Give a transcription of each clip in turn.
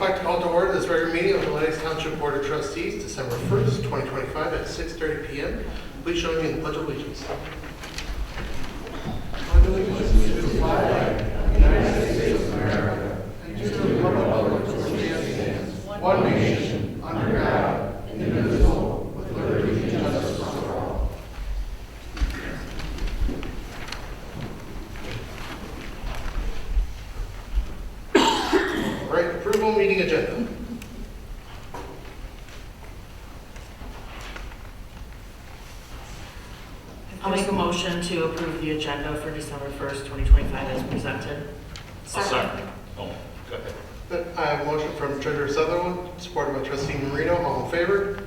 I'd like to call to order this regular meeting of the Lenox Township Board of Trustees, December 1st, 2025 at 6:30 p.m. Please join me in the Pledge of Allegiance. Pledge allegiance to the flag of the United States of America and to the republic for which it stands, one nation, under God, indivisible, with liberty and justice for all. All right, approval meeting agenda. I'll make a motion to approve the agenda for December 1st, 2025 as presented. Second. Oh, go ahead. I have a motion from Treasurer Sutherland, supported by Trustee Marino. All in favor?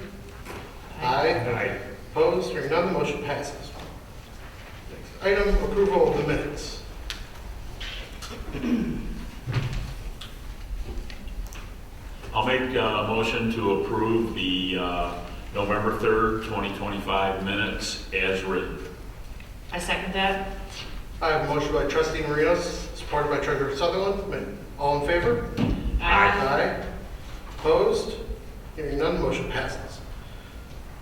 Aye. Aye. Opposed? Hearing none, the motion passes. Next item, approval of the minutes. I'll make a motion to approve the November 3rd, 2025 minutes as written. I second that. I have a motion by Trustee Marino, supported by Treasurer Sutherland. All in favor? Aye. Opposed? Hearing none, the motion passes.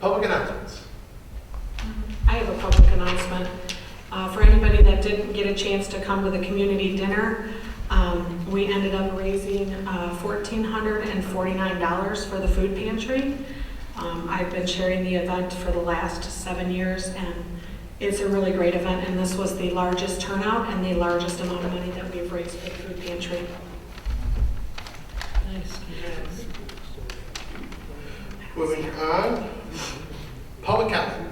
Public announcements. I have a public announcement. For anybody that didn't get a chance to come to the community dinner, we ended up raising $1,449 for the food pantry. I've been chairing the event for the last 7 years, and it's a really great event, and this was the largest turnout and the largest amount of money that we've raised for the food pantry. Nice. Yes. Moving on. Public comment.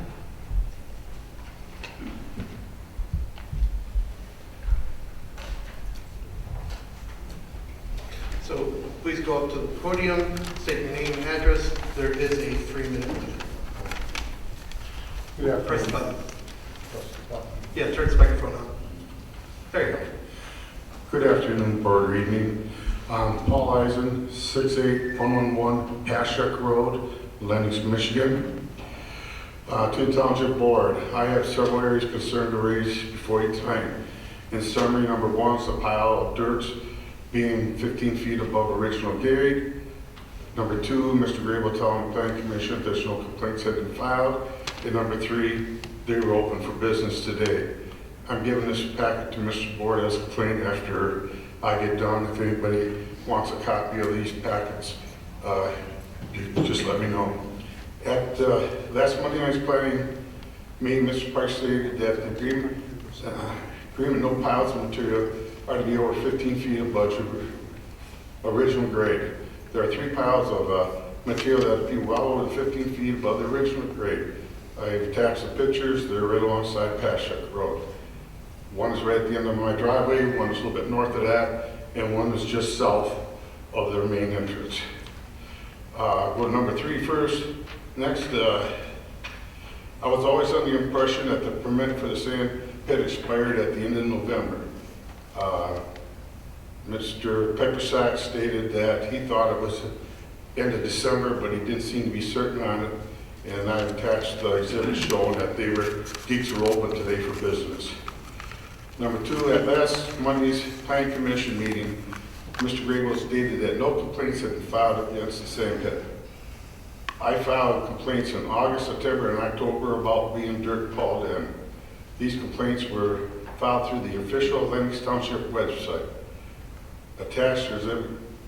So please go up to the podium, state your name and address. There is a 3-minute limit. Yeah, Press the button. Yeah, turn the microphone on. There you go. Good afternoon, board, or evening. Paul Eisen, 68111 Pashock Road, Lenox, Michigan. To the Township Board, I have several areas concerned to raise before you tonight. In summary, number 1 is a pile of dirt being 15 feet above original grade. Number 2, Mr. Grable telling the Planning Commission additional complaints have been filed. And number 3, they were open for business today. I'm giving this packet to Mr. Board as a complaint after I get done. If anybody wants a copy of these packets, you just let me know. At last Monday night's planning meeting, Mr. Price stated that the agreement no piles of material are to be over 15 feet above original grade. There are 3 piles of material that will be well over 15 feet above the original grade. I've attached the pictures. They're right alongside Pashock Road. One is right at the end of my driveway, one is a little bit north of that, and one is just south of their main entrance. Go to number 3 first. Next, I was always under the impression that the permit for the sand pit expired at the end of November. Mr. Peppersack stated that he thought it was end of December, but he didn't seem to be certain on it. And I attached the exhibit showing that gates were open today for business. Number 2, at last Monday's Planning Commission meeting, Mr. Grable stated that no complaints had been filed against the sand pit. I filed complaints in August, September, and October about being dirt hauled in. These complaints were filed through the official Lenox Township website. Attached is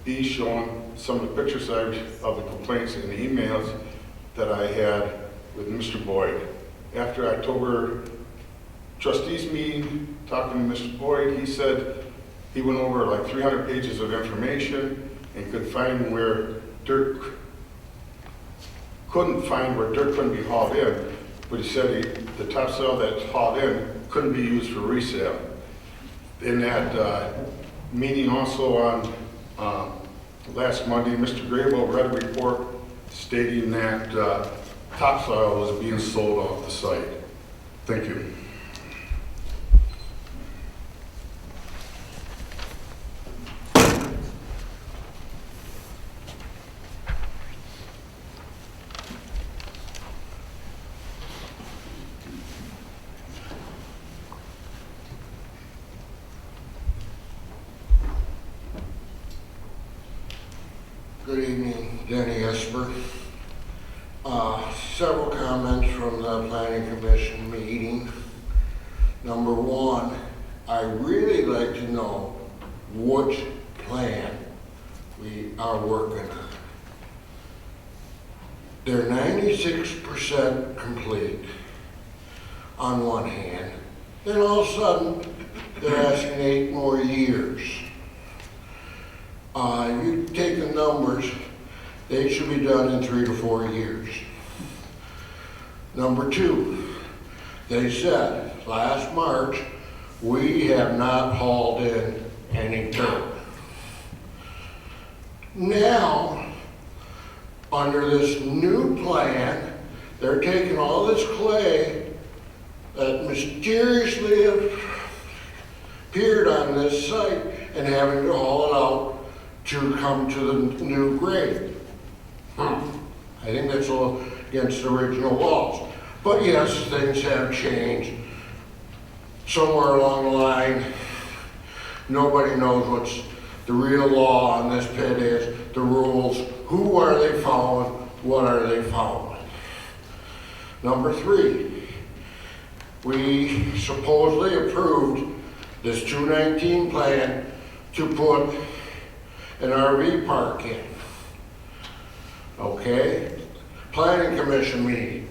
B showing some of the pictures of the complaints and the emails that I had with Mr. Boyd. After October Trustees meeting, talking to Mr. Boyd, he said he went over like 300 pages of information and couldn't find where dirt couldn't be hauled in, but he said the topsoil that's hauled in couldn't be used for resale. In that meeting also on last Monday, Mr. Grable read a report stating that topsoil was being sold off the site. Thank you. Good evening, Denny Esper. Several comments from the Planning Commission meeting. Number one, I really like to know which plan we are working on. They're 96% complete on one hand, then all of a sudden they're asking 8 more years. You take the numbers, they should be done in 3 to 4 years. Number two, they said last March, we have not hauled in any dirt. Now, under this new plan, they're taking all this clay that mysteriously appeared on this site and having to haul it out to come to the new grade. I think that's all against the original laws. But yes, things have changed. Somewhere along the line, nobody knows what's the real law on this pit is, the rules, who are they following, what are they following. Number three, we supposedly approved this 219 plan to put an RV park in. Okay? Planning Commission meeting.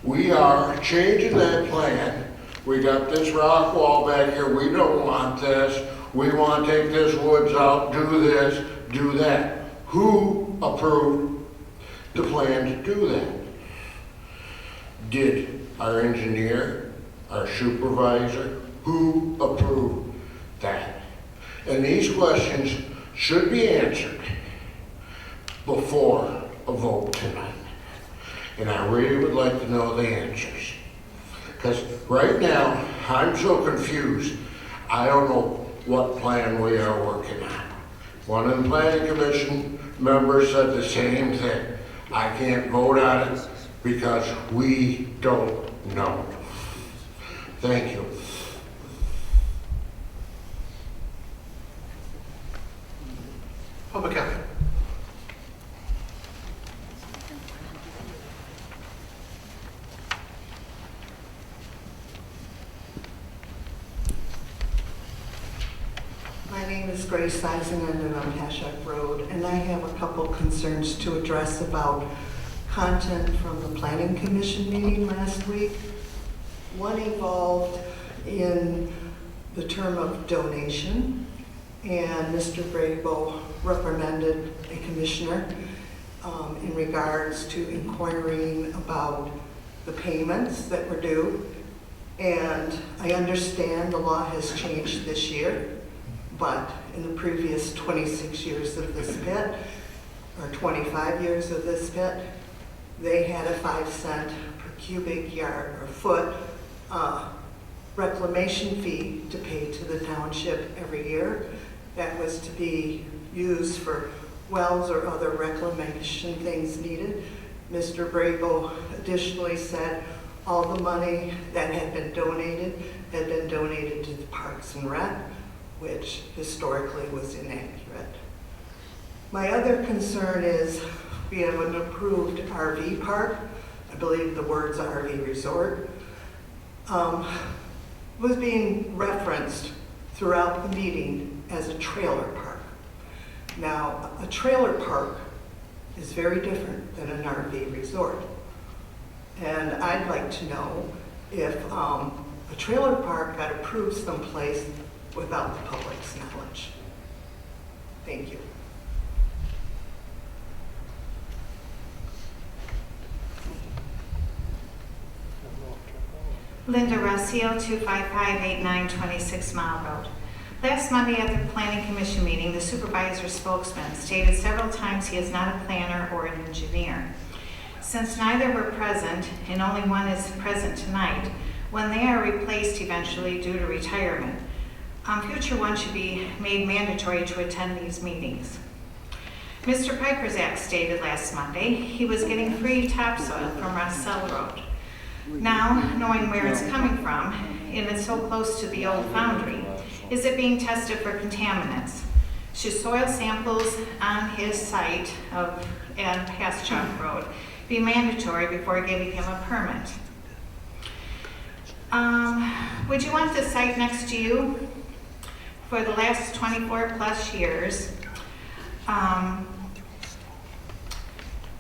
We are changing that plan. We got this rock wall back here. We don't want this. We want to take this woods out, do this, do that. Who approved the plan to do that? Did our engineer, our supervisor, who approved that? And these questions should be answered before a vote tonight. And I really would like to know the answers. Because right now, I'm so confused, I don't know what plan we are working on. One of the Planning Commission members said the same thing. I can't vote on it because we don't know. Thank you. Public comment. My name is Grace Eisen, and I'm on Hashak Road, and I have a couple concerns to address about content from the Planning Commission meeting last week. One involved in the term of donation, and Mr. Brabo reprimanded a commissioner in regards to inquiring about the payments that were due. And I understand the law has changed this year, but in the previous 26 years of this pit, or 25 years of this pit, they had a 5-cent per cubic yard or foot reclamation fee to pay to the township every year. That was to be used for wells or other reclamation things needed. Mr. Brabo additionally said all the money that had been donated to the Parks and Rec, which historically was inaccurate. My other concern is we have an approved RV park. I believe the words RV resort was being referenced throughout the meeting as a trailer park. Now, a trailer park is very different than an RV resort. And I'd like to know if a trailer park got approved someplace without the public's knowledge. Thank you. Linda Rossio, 25589 26 Mile Road. Last Monday at the Planning Commission meeting, the supervisor spokesman stated several times he is not a planner or an engineer. Since neither were present, and only one is present tonight, when they are replaced eventually due to retirement, future ones should be made mandatory to attend these meetings. Mr. Piperzak stated last Monday he was getting free topsoil from Rossell Road. Now, knowing where it's coming from, and it's so close to the old foundry, is it being tested for contaminants? should soil samples on his site at Paschuck Road be mandatory before giving him a permit? Would you want the site next to you for the last 24 plus years?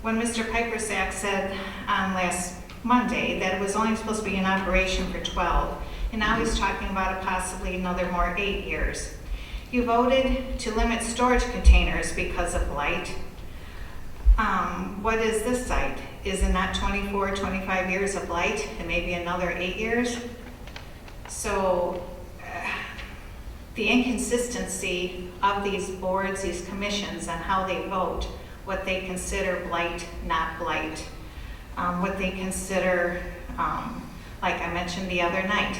When Mr. Pipersack said on last Monday that it was only supposed to be in operation for 12, and now he's talking about possibly another more 8 years. You voted to limit storage containers because of blight. What is this site? Is it not 24, 25 years of blight and maybe another 8 years? So the inconsistency of these boards, these commissions, and how they vote, what they consider blight, not blight, what they consider, like I mentioned the other night,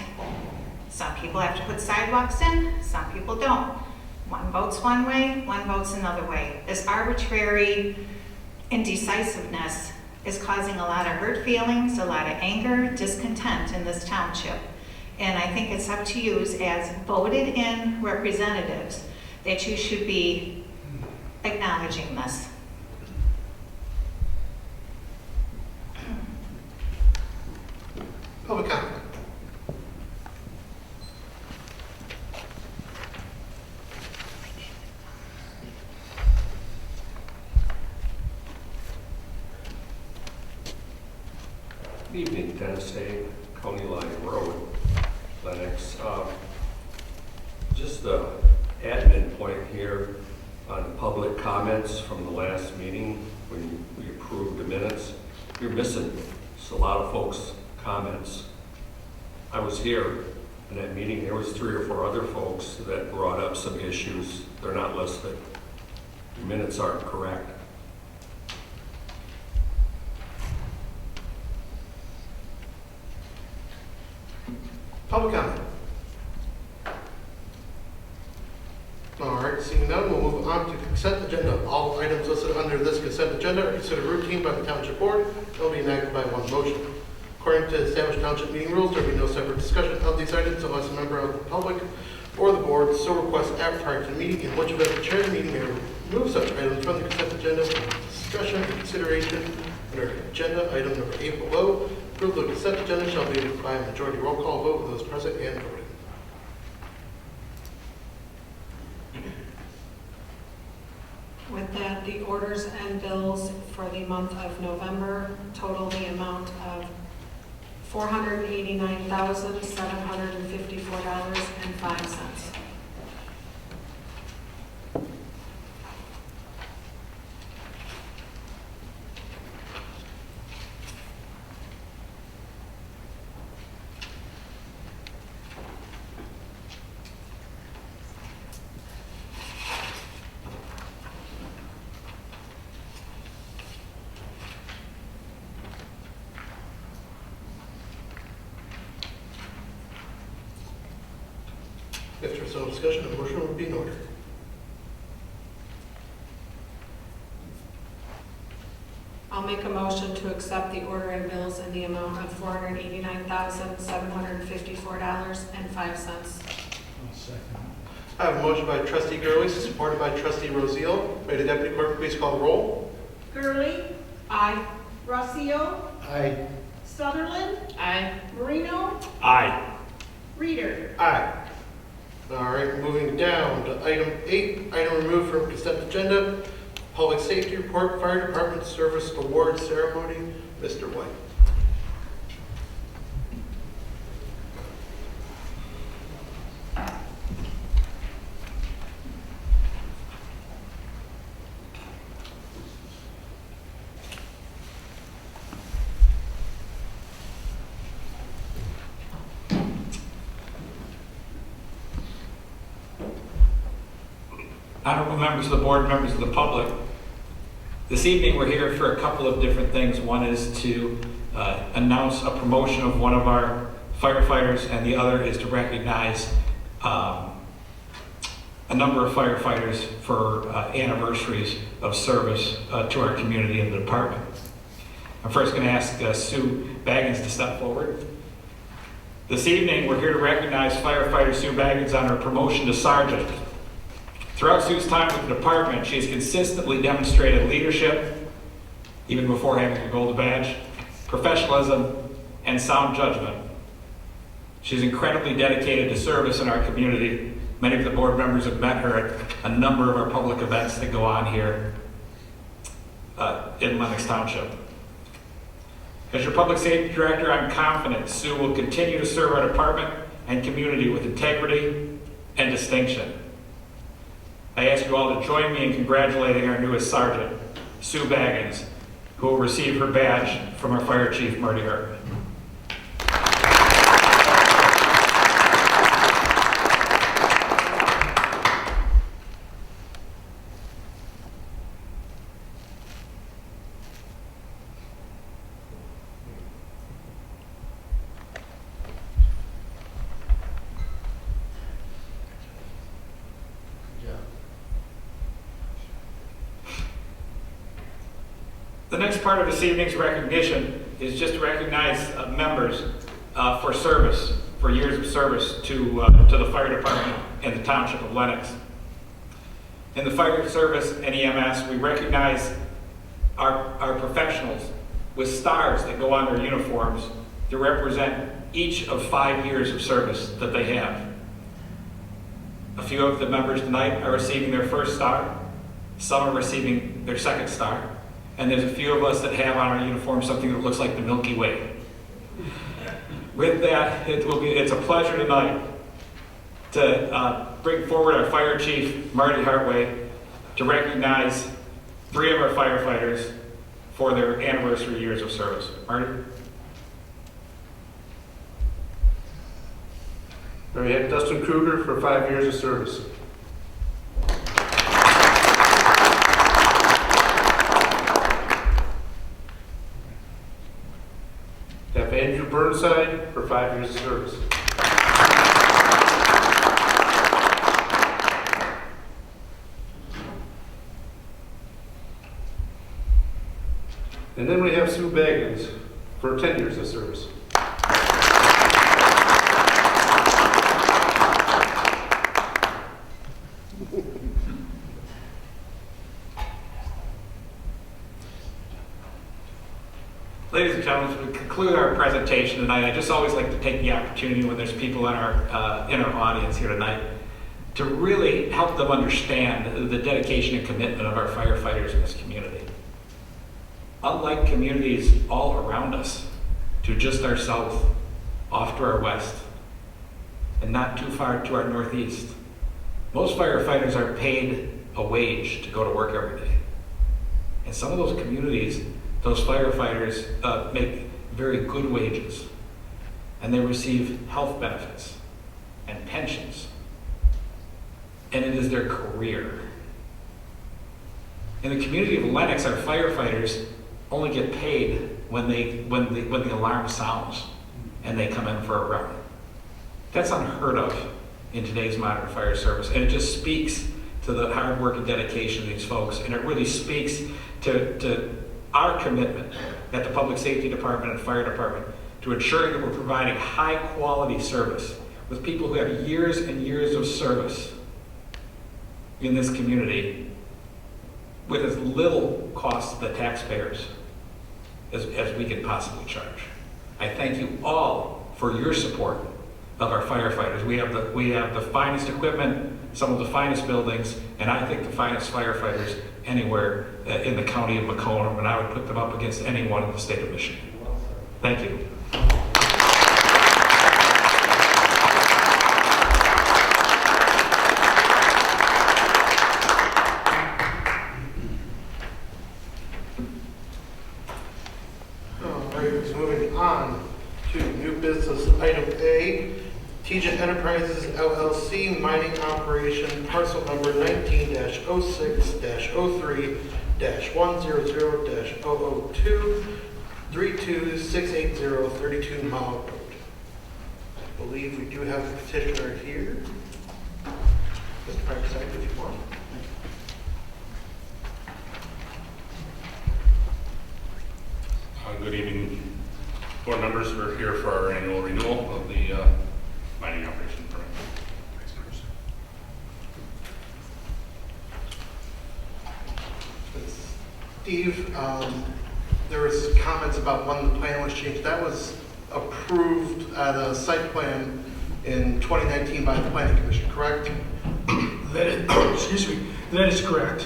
some people have to put sidewalks in, some people don't. One votes one way, one votes another way. This arbitrary indecisiveness is causing a lot of hurt feelings, a lot of anger, discontent in this township. And I think it's up to you as voted in representatives that you should be acknowledging this. Public comment. Good evening, Dennis A. County Line Road, Lenox. Just an admin point here on public comments from the last meeting when we approved the minutes. You're missing just a lot of folks' comments. I was here in that meeting. There was 3 or 4 other folks that brought up some issues. They're not listed. The minutes aren't correct. Public comment. All right, seeing none, we'll move on to consent agenda. All items listed under this consent agenda are considered routine by the Township Board and will be enacted by one motion. According to established Township meeting rules, there will be no separate discussion of these items unless a member of the public or the board so requests prior to the meeting, in which event the chair of the meeting may remove such items from the consent agenda for discussion and consideration under agenda item number 8 below. Approval of the consent agenda shall be by a majority roll call vote with those present and voting. With that, the orders and bills for the month of November total the amount of $489,754.05. If there's no discussion, a motion would be in order. I'll make a motion to accept the order and bills in the amount of $489,754.05. I have a motion by Trustee Gurley, supported by Trustee Rosio. May the Deputy Clerk please call the roll? Gurley, Aye. Rossio, Aye. Sutherland, Aye. Marino, Aye. Reader. Aye. All right, moving down to item 8, item removed from consent agenda, Public Safety Report, Fire Department Service Award Ceremony. Mr. White. Honorable members of the board, members of the public, this evening we're here for a couple of different things. One is to announce a promotion of one of our firefighters, and the other is to recognize a number of firefighters for anniversaries of service to our community and the department. I'm first going to ask Sue Baggins to step forward. This evening we're here to recognize firefighter Sue Baggins on her promotion to sergeant. Throughout Sue's time with the department, she has consistently demonstrated leadership, even before having a gold badge, professionalism, and sound judgment. She's incredibly dedicated to service in our community. Many of the board members have met her at a number of our public events that go on here in Lenox Township. As your public safety director, I'm confident Sue will continue to serve our department and community with integrity and distinction. I ask you all to join me in congratulating our newest sergeant, Sue Baggins, who will receive her badge from our fire chief, Marty Hartman. The next part of this evening's recognition is just to recognize members for service, for years of service to the fire department and the Township of Lenox. In the fire service and EMS, we recognize our professionals with stars that go on their uniforms to represent each of 5 years of service that they have. A few of the members tonight are receiving their first star. Some are receiving their second star. And there's a few of us that have on our uniform something that looks like the Milky Way. With that, it's a pleasure tonight to bring forward our Fire Chief, Marty Hartway, to recognize 3 of our firefighters for their anniversary years of service. Marty? We have Dustin Kruger for 5 years of service. Have Andrew Burnside for 5 years of service. And then we have Sue Baggins for 10 years of service. Ladies and gentlemen, as we conclude our presentation tonight, I just always like to take the opportunity when there's people in our audience here tonight to really help them understand the dedication and commitment of our firefighters in this community. Unlike communities all around us, to just our south, off to our west, and not too far to our northeast, most firefighters are paid a wage to go to work every day. In some of those communities, those firefighters make very good wages, and they receive health benefits and pensions, and it is their career. In the community of Lenox, our firefighters only get paid when the alarm sounds and they come in for a run. That's unheard of in today's modern fire service, and it just speaks to the hard work and dedication of these folks, and it really speaks to our commitment at the Public Safety Department and Fire Department to ensuring that we're providing high quality service with people who have years and years of service in this community with as little cost to the taxpayers as we can possibly charge. I thank you all for your support of our firefighters. We have the finest equipment, some of the finest buildings, and I think the finest firefighters anywhere in the county of Macomb, and I would put them up against anyone in the state of Michigan. Thank you. All right, so moving on to new business item A, TJ Enterprises LLC mining operation parcel number 19-06-03-100-002 32680 32 Mile Road. I believe we do have the petitioner here. Mr. Parkside, if you want. Good evening, board members. We're here for our annual renewal of the mining operation permit. Steve, there was comments about when the plan was changed. That was approved at a site plan in 2019 by the Planning Commission, correct? Excuse me, that is correct.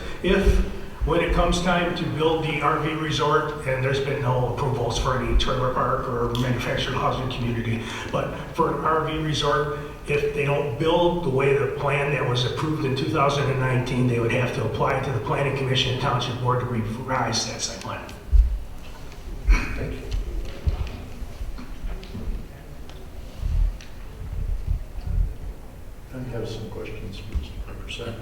When it comes time to build the RV resort, and there's been no approvals for any trailer park or manufactured housing community, but for an RV resort, if they don't build the way the plan that was approved in 2019, they would have to apply to the Planning Commission and Township Board to revise that site plan. Thank you. I have some questions for Mr. Peppersack.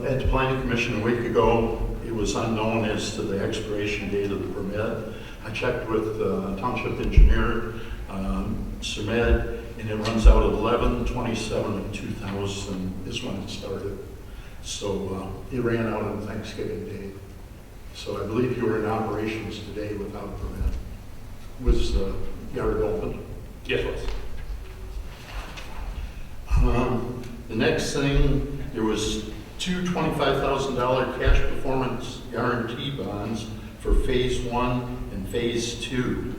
At the Planning Commission a week ago, it was unknown as to the expiration date of the permit. I checked with Township Engineer, Sumed, and it runs out 11/27 of 2000 is when it started. So it ran out on Thanksgiving Day. So I believe you were in operations today without a permit. Was the yard open? Yes, it was. The next thing, there was two $25,000 cash performance guarantee bonds for phase 1 and phase 2.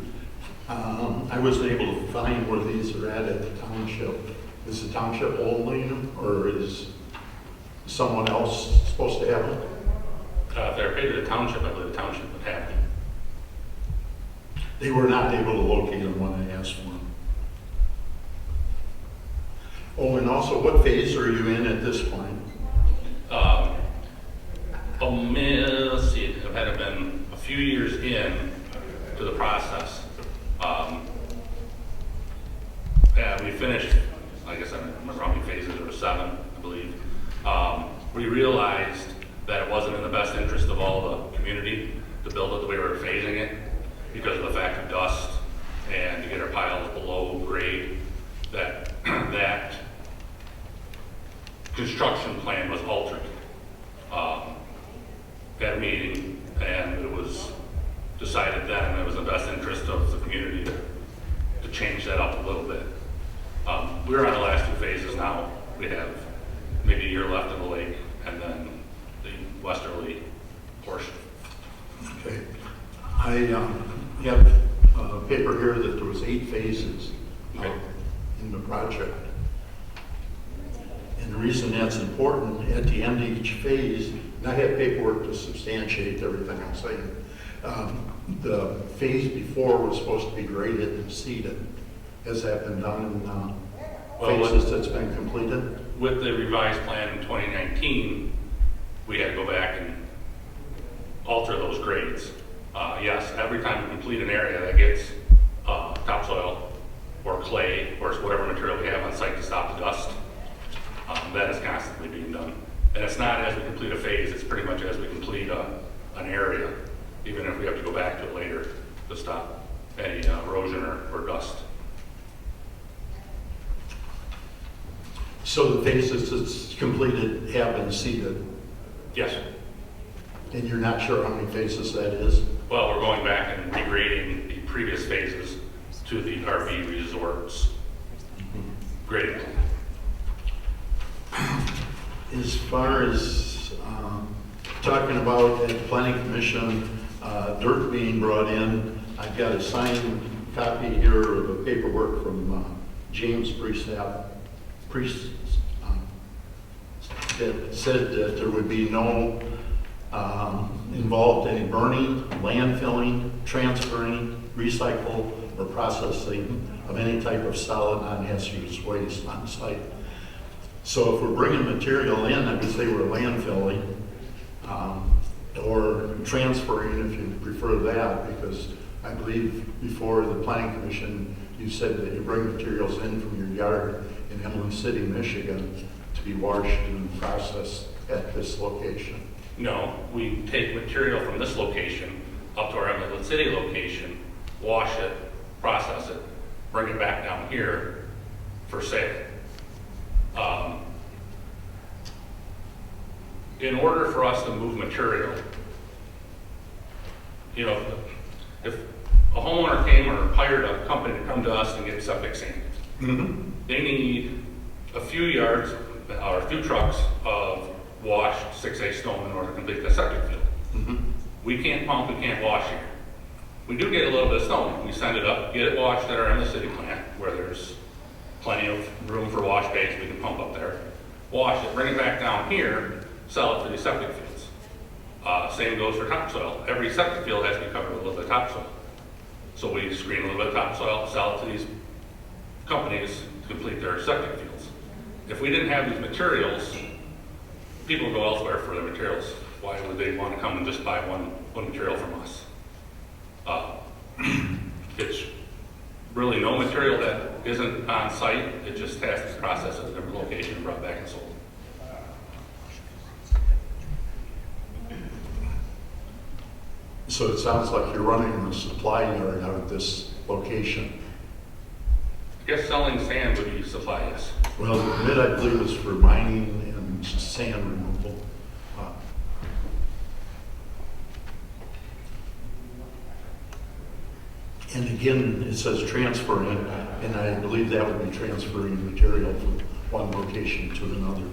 I wasn't able to find where these are at the township. Is the township holding them, or is someone else supposed to have them? If they're paid to the township, I believe the township would have them. They were not able to locate them when I asked for them. Oh, and also, what phase are you in at this point? Let's see, it had been a few years in to the process. Yeah, we finished, I guess I don't remember how many phases, there were 7, I believe. We realized that it wasn't in the best interest of all the community to build it the way we were phasing it because of the fact of dust and to get our piles below grade, that construction plan was altered. Had a meeting, and it was decided then it was in the best interest of the community to change that up a little bit. We're on the last 2 phases now. We have maybe a year left in the lake, and then the westerly portion. Okay. I have a paper here that there was 8 phases in the project. And the reason that's important, at the end of each phase, and I have paperwork to substantiate everything I'm saying. The phase before was supposed to be graded and seeded. Has that been done in phases that's been completed? With the revised plan in 2019, we had to go back and alter those grades. Yes, every time we complete an area that gets topsoil or clay or whatever material we have on site to stop the dust, that is constantly being done. And it's not as we complete a phase, it's pretty much as we complete an area, even if we have to go back to it later to stop any erosion or dust. So the phases that's completed have been seeded? Yes. And you're not sure how many phases that is? Well, we're going back and regrading the previous phases to the RV resorts grading plan. As far as talking about at the Planning Commission, dirt being brought in, I've got a signed copy here of the paperwork from James Priest that said that there would be no involved in burning, landfilling, transferring, recycle, or processing of any type of solid non-hazardous waste on site. So if we're bringing material in, I would say we're landfilling or transferring if you prefer that, because I believe before the Planning Commission, you said that you bring materials in from your yard in Emily City, Michigan to be washed and processed at this location. No, we take material from this location up to our Emily City location, wash it, process it, bring it back down here for sale. In order for us to move material, you know, if a homeowner came or hired a company to come to us and get septic sanded, they need a few yards or a few trucks of washed 6/8 stone in order to complete the septic field. We can't pump, we can't wash here. We do get a little bit of snow. We send it up, get it washed at our Emma City plant, where there's plenty of room for wash bays, we can pump up there. Wash it, bring it back down here, sell it to these septic fields. Same goes for topsoil. Every septic field has to be covered with a little bit of topsoil. So we screen a little bit of topsoil, sell it to these companies to complete their septic fields. If we didn't have these materials, people go elsewhere for the materials. Why would they want to come and just buy one material from us? It's really no material that isn't on site. It just has to be processed at a different location and brought back and sold. So it sounds like you're running a supply yard out of this location. I guess selling sand would be supply, yes. Well, the permit, I believe, is for mining and sand removal. And again, it says transferring, and I believe that would be transferring material from one location to another.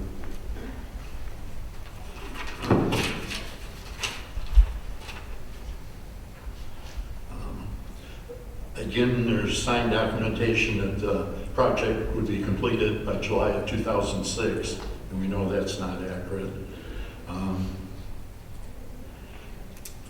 Again, there's signed documentation that the project would be completed by July of 2006, and we know that's not accurate.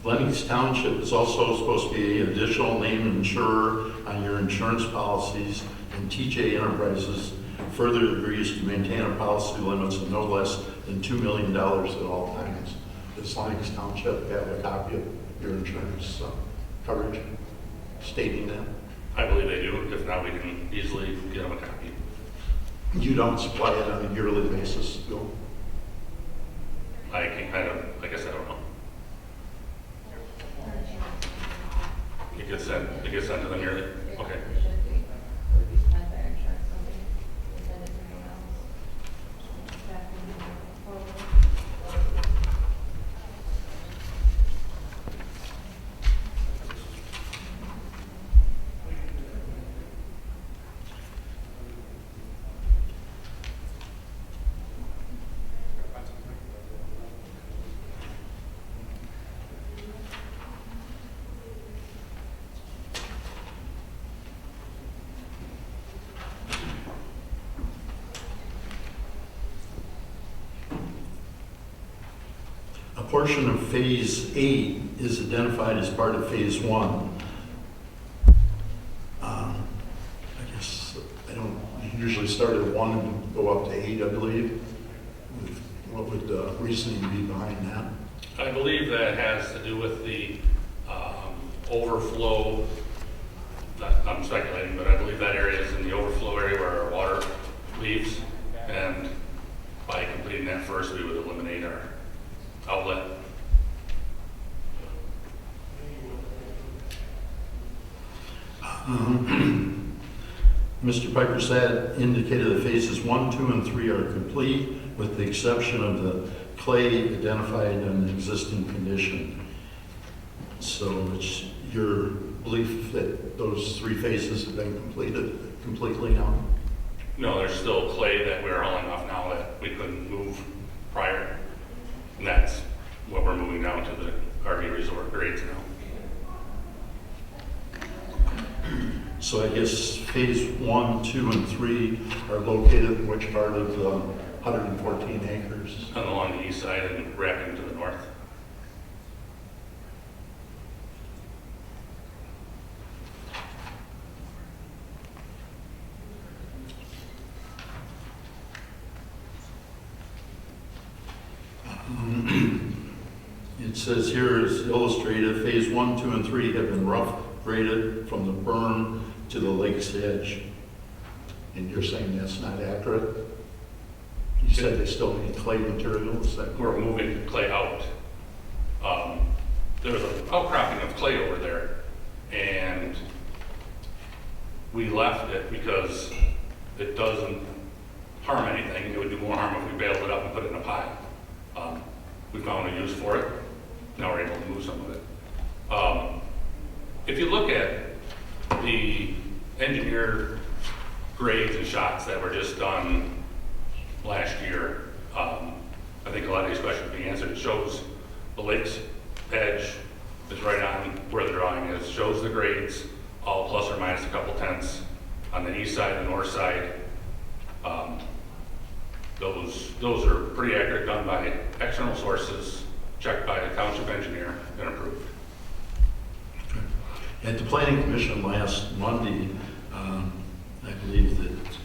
Lenox Township is also supposed to be an additional named insurer on your insurance policies, and TJ Enterprises further agrees to maintain a policy limits of no less than $2 million at all times. Does Lenox Township have a copy of your insurance coverage stating that? I believe they do. If not, we can easily get them a copy. You don't supply it on a yearly basis, Bill? I guess I don't know. It gets sent to them yearly? Okay. A portion of Phase 8 is identified as part of Phase 1. I guess I don't usually start at 1 and go up to 8, I believe. What would the reasoning be behind that? I believe that has to do with the overflow. I'm speculating, but I believe that area is in the overflow area where our water leaves. And by completing that first, we would eliminate our outlet. Mr. Piper said, indicated that phases 1, 2, and 3 are complete with the exception of the clay identified in the existing condition. So it's your belief that those 3 phases have been completed completely now? No, there's still clay that we're hauling off now that we couldn't move prior. And that's what we're moving down to the RV resort grades now. So I guess phase 1, 2, and 3 are located in which part of the 114 acres? Along the east side and wrapping to the north. It says here is illustrated, phase 1, 2, and 3 have been rough graded from the berm to the lake's edge. And you're saying that's not accurate? You said they still need clay material, is that We're moving the clay out. There's an outcropping of clay over there, and we left it because it doesn't harm anything. It would do more harm if we baled it up and put it in a pile. We found a use for it. Now we're able to move some of it. If you look at the engineer grades and shots that were just done last year, I think a lot of these questions will be answered. It shows the lake's edge is right on where the drawing is, shows the grades, all plus or minus a couple tenths on the east side and north side. Those are pretty accurate, done by external sources, checked by the township engineer, and approved. At the planning commission last Monday, I believe that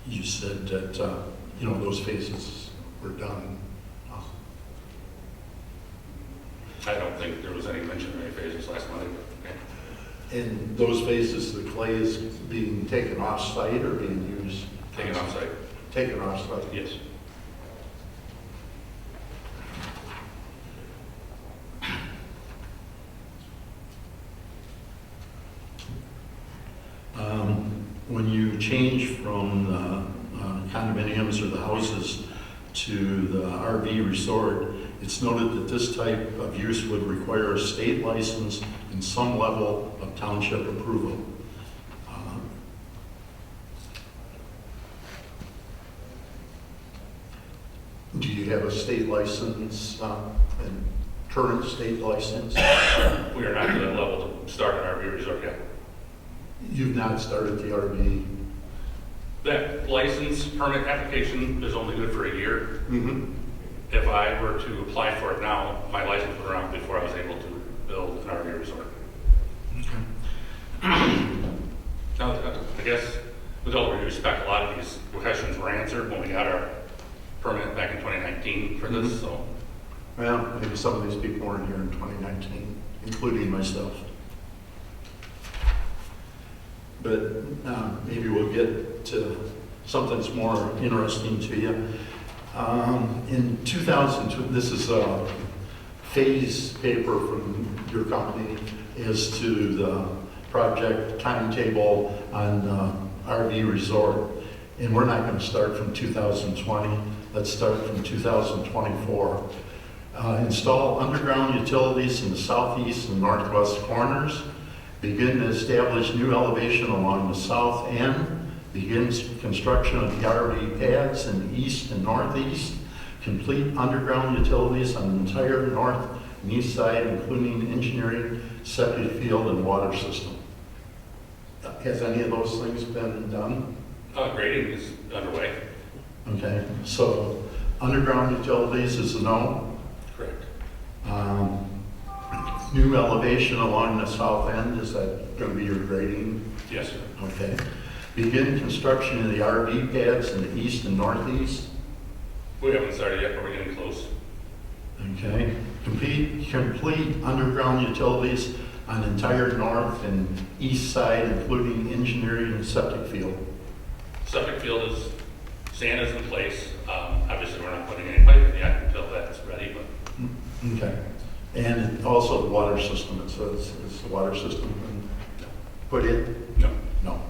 you said that, those phases were done. I don't think there was any mention of any phases last Monday. Okay. In those phases, the clay is being taken off-site or being used? Taken off-site. Taken off-site? Yes. When you change from the condominiums or the houses to the RV resort, it's noted that this type of use would require a state license and some level of township approval. Do you have a state license, and current state license? We are not to that level to start an RV resort yet. You've not started the RV? That license permit application is only good for a year. Mm-hmm. If I were to apply for it now, my license would run out before I was able to build an RV resort. Now, I guess, with all due respect, a lot of these questions were answered when we got our permit back in 2019 for this, so. Well, maybe some of these people weren't here in 2019, including myself. But maybe we'll get to something that's more interesting to you. In 2002, this is a phase paper from your company as to the project timetable on the RV resort. And we're not going to start from 2020. Let's start from 2024. Install underground utilities in the southeast and northwest corners. Begin to establish new elevation along the south end. Begins construction of the RV pads in the east and northeast. Complete underground utilities on the entire north and east side, including engineering, septic field, and water system. Has any of those things been done? Grading is underway. Okay, so underground utilities is a no. Correct. New elevation along the south end, is that going to be your grading? Yes, sir. Okay. Begin construction of the RV pads in the east and northeast. We haven't started yet, but we're getting close. Okay. Complete underground utilities on the entire north and east side, including engineering and septic field. Septic field is, sand is in place. Obviously, we're not putting any pipe in yet until that's ready, but. Okay. And also the water system, it says, is the water system been put in? No. No.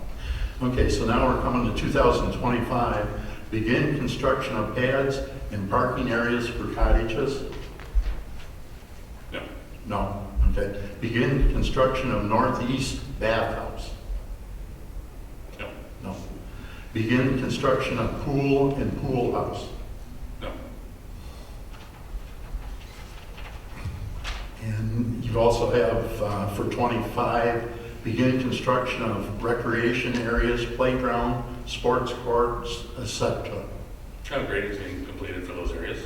Okay, so now we're coming to 2025. Begin construction of pads and parking areas for cottages? No. No. Okay. Begin construction of northeast bathhouse? No. No. Begin construction of pool and pool house? No. And you also have, for 25, begin construction of recreation areas, playground, sports courts, etc. Grading is being completed for those areas.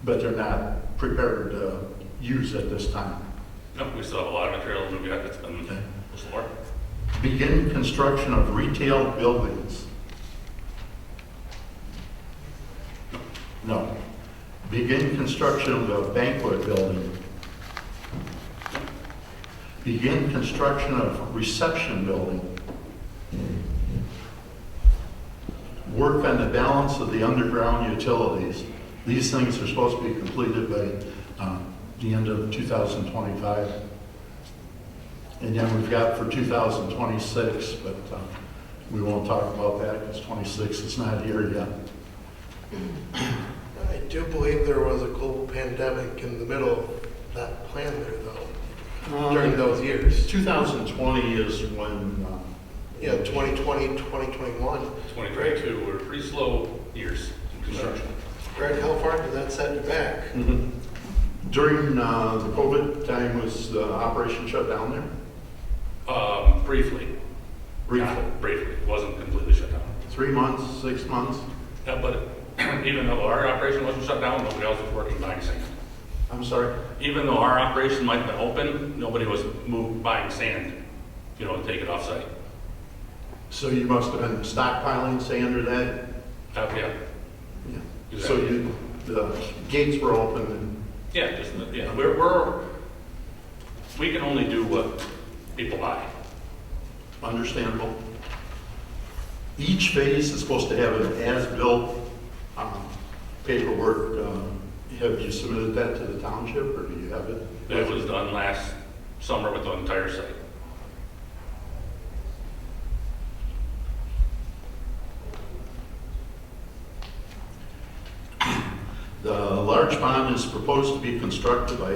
But they're not prepared to use at this time. No, we still have a lot of material to move yet that's been explored. Begin construction of retail buildings? No. Begin construction of a banquet building? Begin construction of reception building? Work on the balance of the underground utilities. These things are supposed to be completed by the end of 2025. And then we've got for 2026, but we won't talk about that because 26 is not here yet. I do believe there was a global pandemic in the middle of that plan there, though, during those years. 2020 is when... 2020, 2021. 2022 were pretty slow years in construction. Greg, how far did that set you back? During the COVID time, was the operation shut down there? Briefly. Briefly? Briefly. It wasn't completely shut down. 3 months, 6 months? Yeah, but even though our operation wasn't shut down, nobody else was working buying sand. I'm sorry? Even though our operation might have been open, nobody was buying sand, to take it off-site. So you must have been stockpiling sand or that? Yeah. Yeah. So the gates were open and... Yeah, we can only do what people buy. Understandable. Each phase is supposed to have an as-built paperwork. Have you submitted that to the township, or do you have it? That was done last summer with the entire site. The large pond is proposed to be constructed by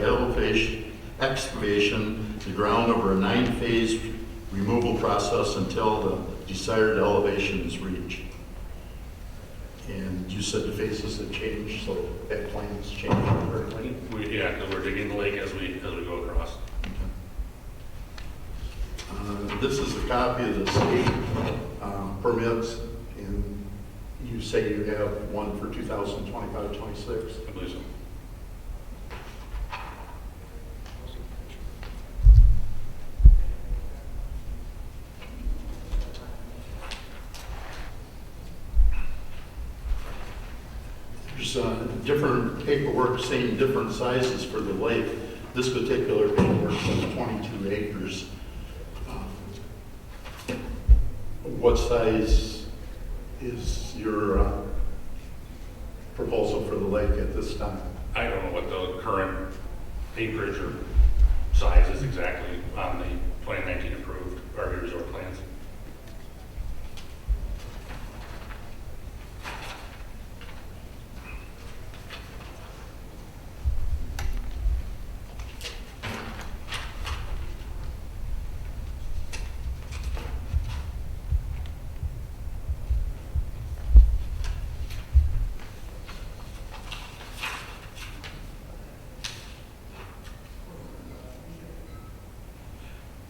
excavation to ground over a 9-phase removal process until the desired elevation is reached. And you said the phases have changed, so that plan's changed currently? Because we're digging the lake as we go across. This is a copy of the state permits, and you say you have one for 2025-26? I believe so. There's different paperwork saying different sizes for the lake. This particular paperwork says 22 acres. What size is your proposal for the lake at this time? I don't know what the current acreage or size is exactly on the 2019 approved RV resort plans.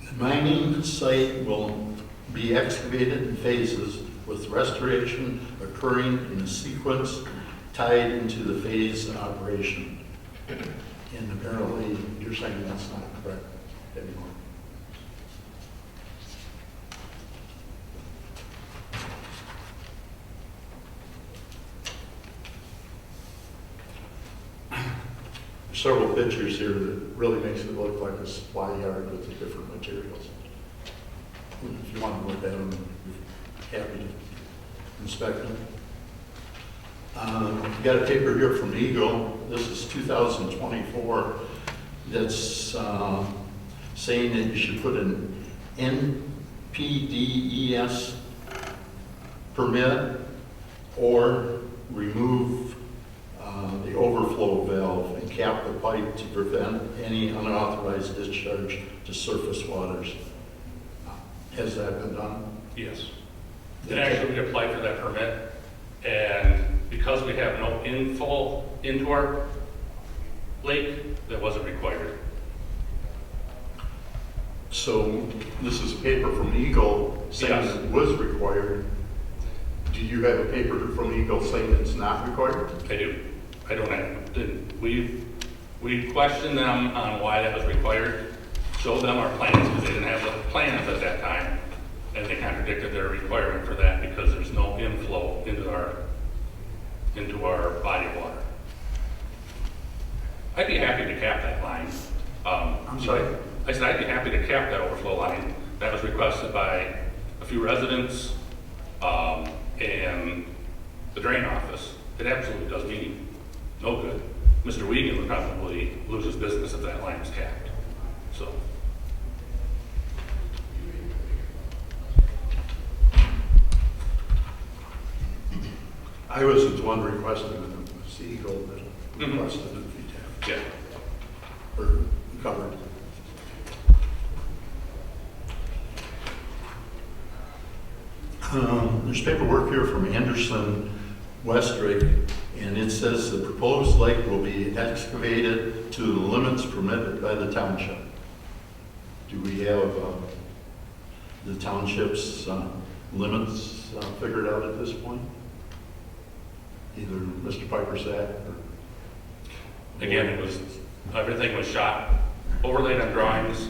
The mining site will be excavated in phases with restoration occurring in a sequence tied into the phase operation. And apparently you're saying that's not correct anymore. Several pictures here that really makes it look like a supply yard with the different materials. If you want to look at them, we're happy to inspect them. We've got a paper here from Eagle. This is 2024. That's saying that you should put an NPDES permit or remove the overflow valve and cap the pipe to prevent any unauthorized discharge to surface waters. Has that been done? Yes. And actually, we applied for that permit, and because we have no inflow into our lake, that wasn't required. So this is a paper from Eagle saying Yes. it was required. Do you have a paper from Eagle saying it's not required? I do. I don't have, we questioned them on why that was required, showed them our plans, because they didn't have the plans at that time, and they contradicted their requirement for that because there's no inflow into our body of water. I'd be happy to cap that line. I'm sorry? I said I'd be happy to cap that overflow line. That was requested by a few residents and the drain office. It absolutely does me no good. Mr. Wiegand would probably lose his business if that line was capped. So. I wasn't the one requesting it. It was Eagle that requested it to be tapped. Yeah. Or covered. There's paperwork here from Anderson Westrick And it says the proposed lake will be excavated to the limits permitted by the township. Do we have the township's limits figured out at this point? Either Mr. Pipersack or... Again, everything was shot, overlaid on drawings,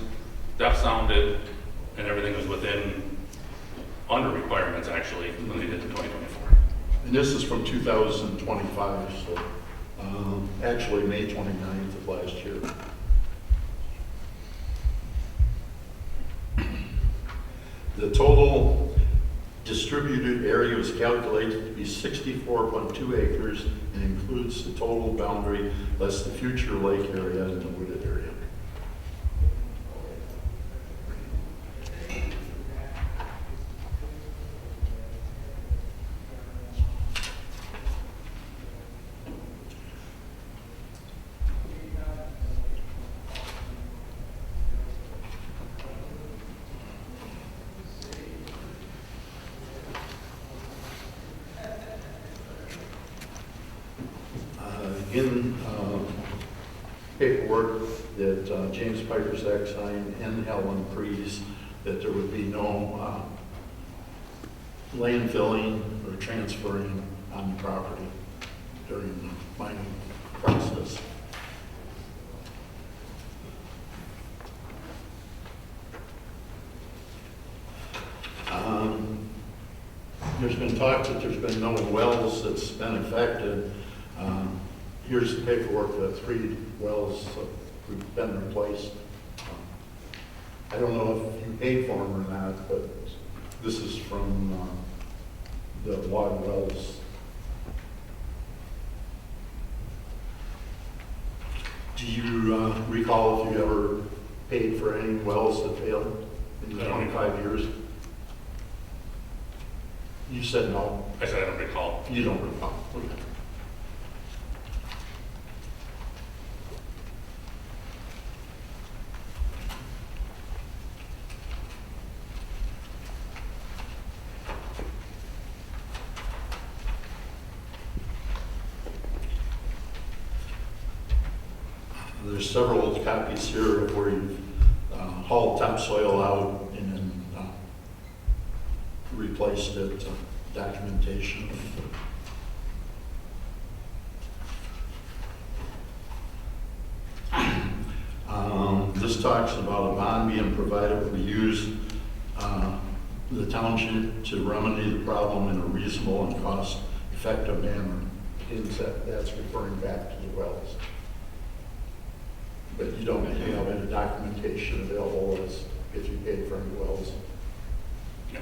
depth sounded, and everything was under requirements actually when they did the 2024. And this is from 2025, so actually May 29th of last year. The total distributed area was calculated to be 64.2 acres and includes the total boundary less the future lake area and the wooded area. In paperwork that James Pipersack signed and Helen Prees, that there would be no landfilling or transferring on the property during the mining process. There's been talk that there's been no wells that's been affected. Here's the paperwork that 3 wells have been replaced. I don't know if you paid for them or not, but this is from the water wells. Do you recall if you ever paid for any wells that failed in the 25 years? You said no. I said I don't recall. You don't recall. Okay. There's several copies here of where you've hauled topsoil out and then replaced it, documentation. This talks about a bond being provided to use the township to remedy the problem in a reasonable and cost-effective manner. That's referring back to the wells. But you don't have any documentation available as if you paid for any wells. No.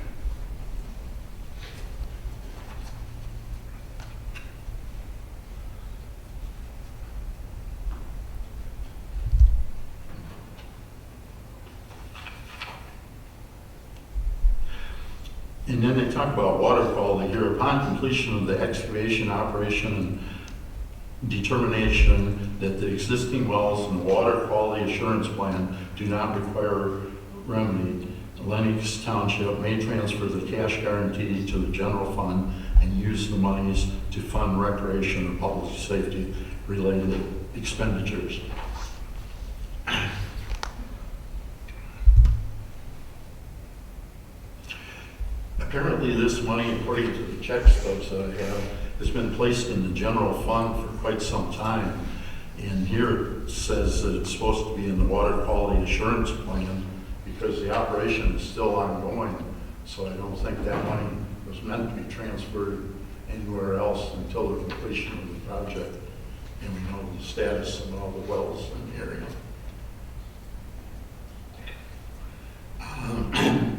And then they talk about water quality here. Upon completion of the excavation operation and determination that the existing wells and the water quality assurance plan do not require remedy, Lenox Township may transfer the cash guarantee to the general fund and use the monies to fund recreation or public safety related expenditures. Apparently this money, according to the check stubs that I have, has been placed in the general fund for quite some time. And here it says that it's supposed to be in the water quality assurance plan because the operation is still ongoing. So I don't think that money was meant to be transferred anywhere else until the completion of the project. And we know the status of all the wells in the area.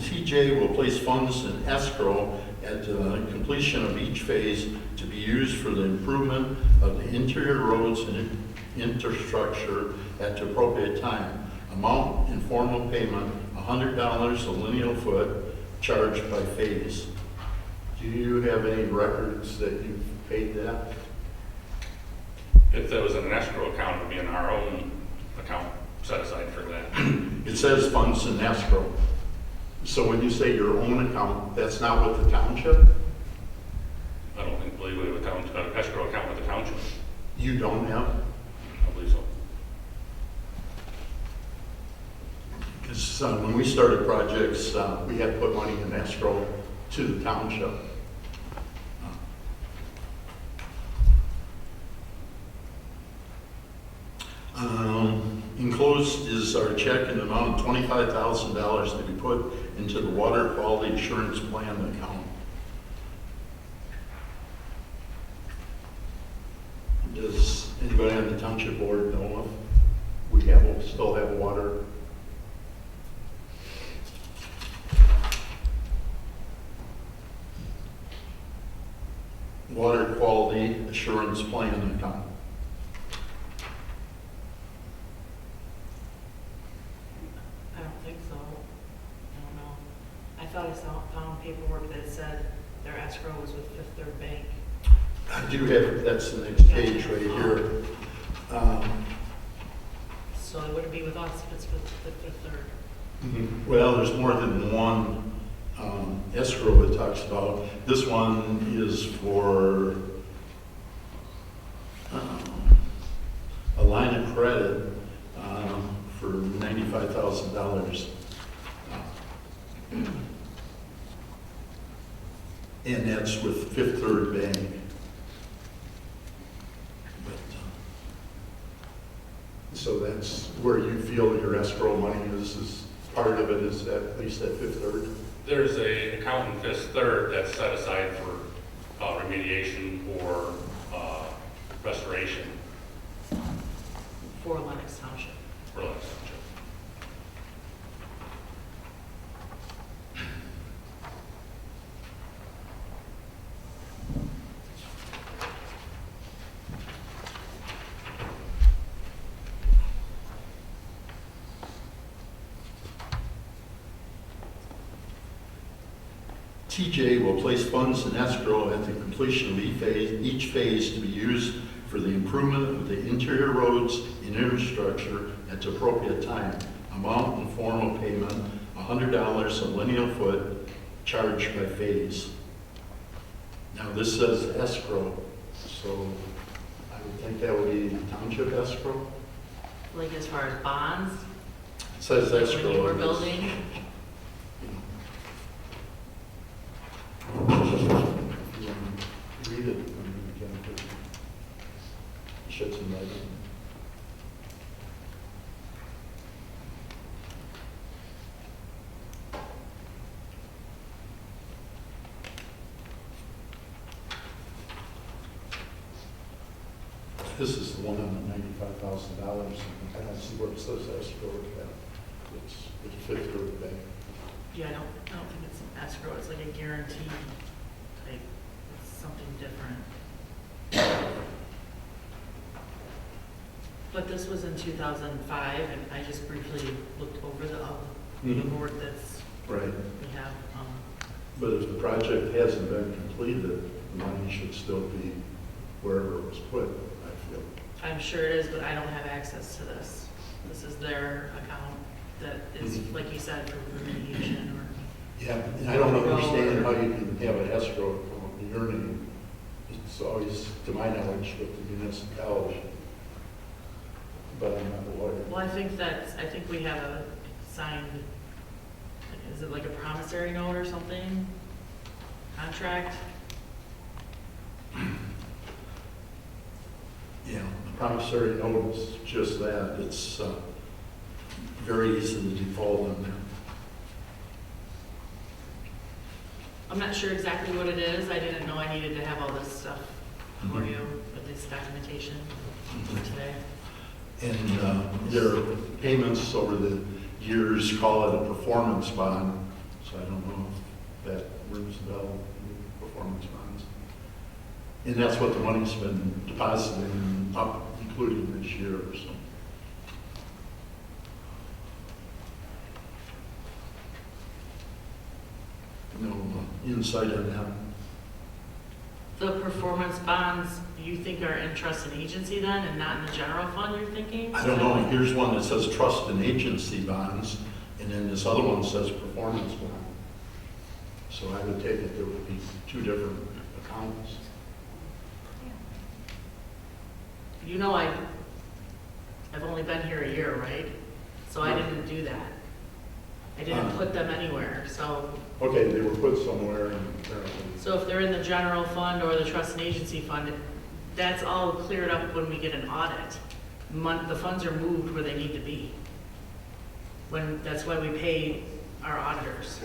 TJ will place funds in escrow at the completion of each phase to be used for the improvement of the interior roads and infrastructure at the appropriate time. Amount in formal payment, $100 a lineal foot, charged by phase. Do you have any records that you've paid that? If there was an escrow account, it would be in our own account set aside for that. It says funds in escrow. So when you say your own account, that's not with the township? I don't believe we have an escrow account with the township. You don't have? I believe so. Because when we started projects, we had to put money in escrow to the township. Enclosed is our check in the amount of $25,000 to be put into the water quality insurance plan account. Does anybody on the township board know if we still have water? Water quality assurance plan account. I don't think so. I don't know. I thought I found paperwork that said their escrow was with Fifth Third Bank. I do have, that's the next page right here. So it wouldn't be with us if it's with Fifth Third. Well, there's more than one escrow it talks about. This one is for a line of credit for $95,000. And that's with Fifth Third Bank. So that's where you feel your escrow money is part of it is at least at Fifth Third? There's an account in Fifth Third that's set aside for remediation or restoration For Lenox Township. for Lenox Township. TJ will place funds in escrow at the completion of each phase to be used for the improvement of the interior roads and infrastructure at the appropriate time. Amount and form of payment, $100 a linear foot, charged by phase. Now this says escrow, so I would think that would be township escrow. Like as far as bonds, It says like escrow. when you were building. Read it. Shed some light on it. This is the one on the $95,000. I don't see where it says escrow at. It's Fifth Third Bank. Yeah, I don't think it's an escrow, it's like a guarantee type, it's something different. But this was in 2005, and I just briefly looked over the paperwork that's, Right. we have. But if the project hasn't been completed, the money should still be wherever it was put, I feel. I'm sure it is, but I don't have access to this. This is their account that is, like you said, for remediation or. Yeah, and I don't understand how you can have an escrow account in your name. It's always, to my knowledge, with the municipality. But I'm not a lawyer. Well, I think we have a signed, is it like a promissory note or something? Contract? Yeah, the promissory note is just that. It's very easy to default on that. I'm not sure exactly what it is. I didn't know I needed to have all this stuff for you, with this documentation for today. And their payments over the years call it a performance bond. So I don't know if that rings a bell, performance bonds. And that's what the money's been deposited in, up, including this year or so. No insight on that. The performance bonds, you think are in trust and agency then, and not in the general fund, you're thinking? I don't know, here's one that says trust and agency bonds, and then this other one says performance bond. So I would take it there would be two different accounts. you know, I've only been here a year, right? So I didn't do that. I didn't put them anywhere, so. Okay, they were put somewhere and apparently. So if they're in the general fund or the trust and agency fund, that's all cleared up when we get an audit. The funds are moved where they need to be. That's why we pay our auditors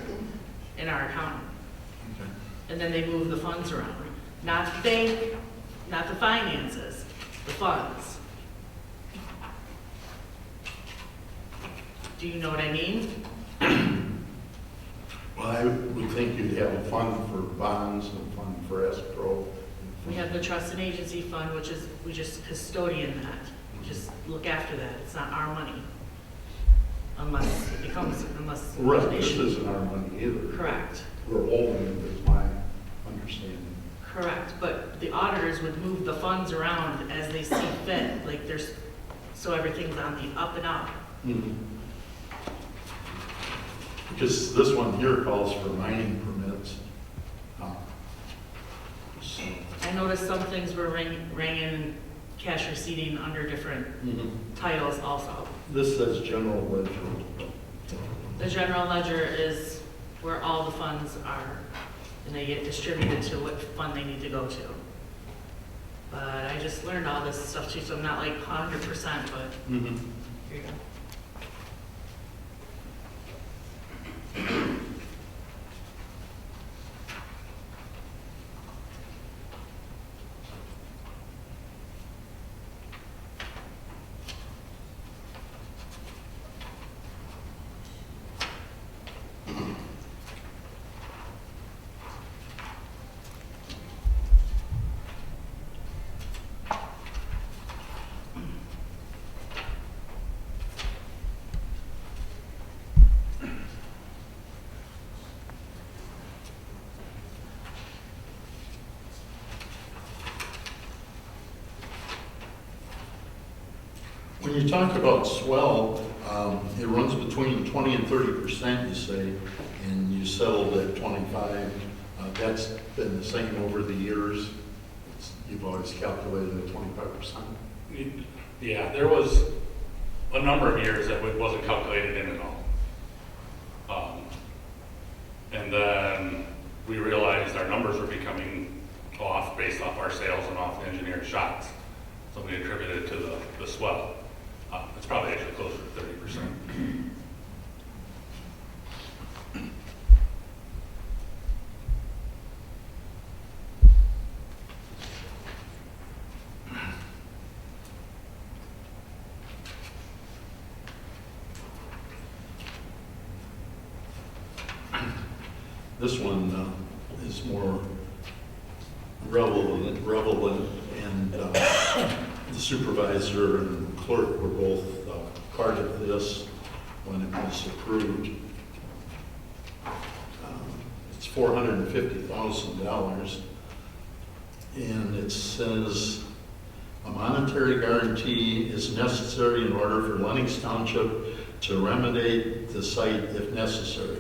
and our accountant. Okay. And then they move the funds around. Not the bank, not the finances, the funds. Do you know what I mean? Well, I would think you'd have a fund for bonds and a fund for escrow. We have the trust and agency fund, which is, we just custodian that. We just look after that. It's not our money. Unless it becomes, Right, this isn't our money either. Correct. We're holding it, is my understanding. Correct, but the auditors would move the funds around as they see fit, like so everything's on the up and up. Mhm. Because this one here calls for mining permits. So, I noticed some things were ringing cash receipting under different titles also. This says general ledger. The general ledger is where all the funds are, and they get distributed to what fund they need to go to. But I just learned all this stuff too, so I'm not like 100%, but here you go. When you talk about swell, it runs between 20 and 30%, you say, and you settled at 25. That's been the same over the years. You've always calculated at 25%. Yeah, there was a number of years that it wasn't calculated in at all. And then we realized our numbers were becoming off based off our sales and off the engineered shots. So we attributed it to the swell. It's probably actually closer to 30%. This one is more relevant, and the supervisor and clerk were both part of this when it was approved. It's $450,000, and it says a monetary guarantee is necessary in order for Lenox Township to remedy the site if necessary.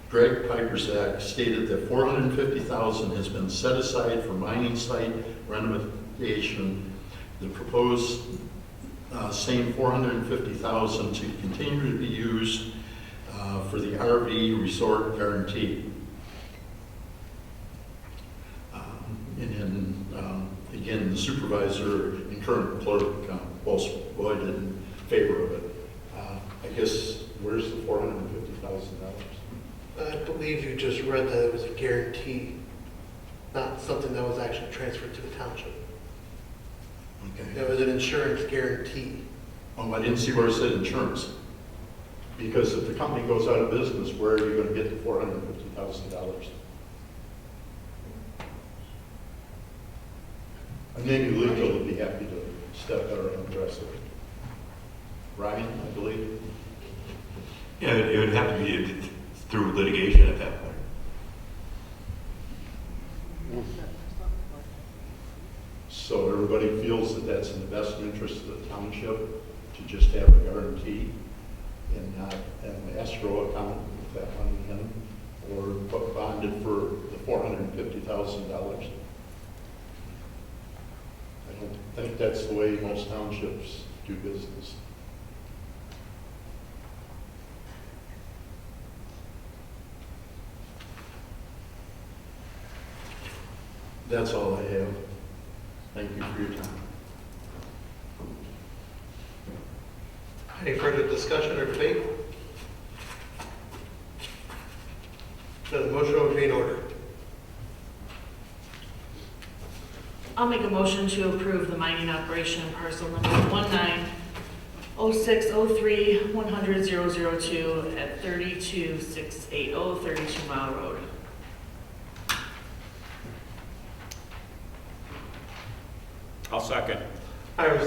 Greg Pipersack stated that $450,000 has been set aside for mining site renovation. The proposed same $450,000 to continue to be used for the RV resort guarantee. Again, the supervisor and current clerk both voted in favor of it. I guess, where's the $450,000? I believe you just read that it was a guarantee, not something that was actually transferred to the township. Okay. It was an insurance guarantee. Oh, I didn't see where it said insurance. Because if the company goes out of business, where are you going to get the $450,000? And maybe legal would be happy to step out and address it. Ryan, I believe. Yeah, it would have to be through litigation at that point. So everybody feels that that's in the best interest of the township to just have a guarantee and not have an escrow account with that money in, or bonded for the $450,000. I I think that's the way most townships do business. That's all I have. Thank you for your time. Any further discussion or debate? Then the motion would be in order. I'll make a motion to approve the mining operation parcel number 1906031000002 at 32680 32 Mile Road. I'll second. I have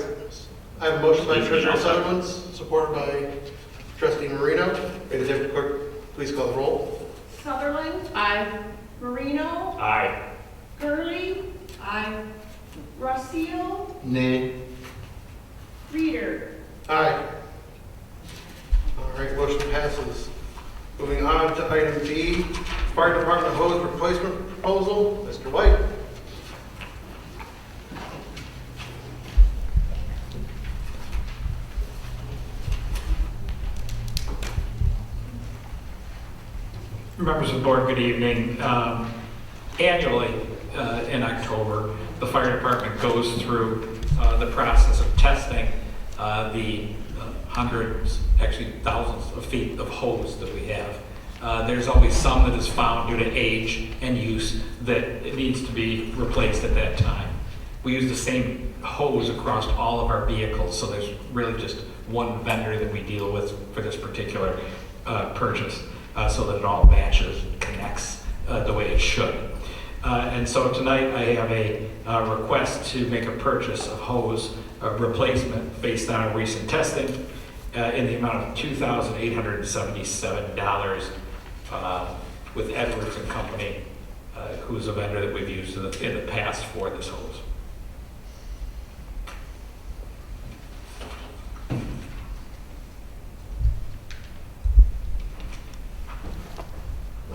a motion by Treasurer Sutherland, supported by Trustee Marino. May the Deputy Clerk please call the roll. Sutherland? Aye. Marino? Aye. Gurley? Aye. Rossio? Nay. Reader? Aye. All right, motion passes. Moving on to item B, Fire Department hose replacement proposal. Mr. White. Members of the board, good evening. Annually in October, the fire department goes through the process of testing the hundreds, actually thousands of feet of hose that we have. There's always some that is found due to age and use that it needs to be replaced at that time. We use the same hose across all of our vehicles, so there's really just one vendor that we deal with for this particular purchase. So that it all matches, connects the way it should. And so tonight I have a request to make a purchase of hose replacement based on our recent testing in the amount of $2,877 with Edwards and Company, who's a vendor that we've used in the past for this hose.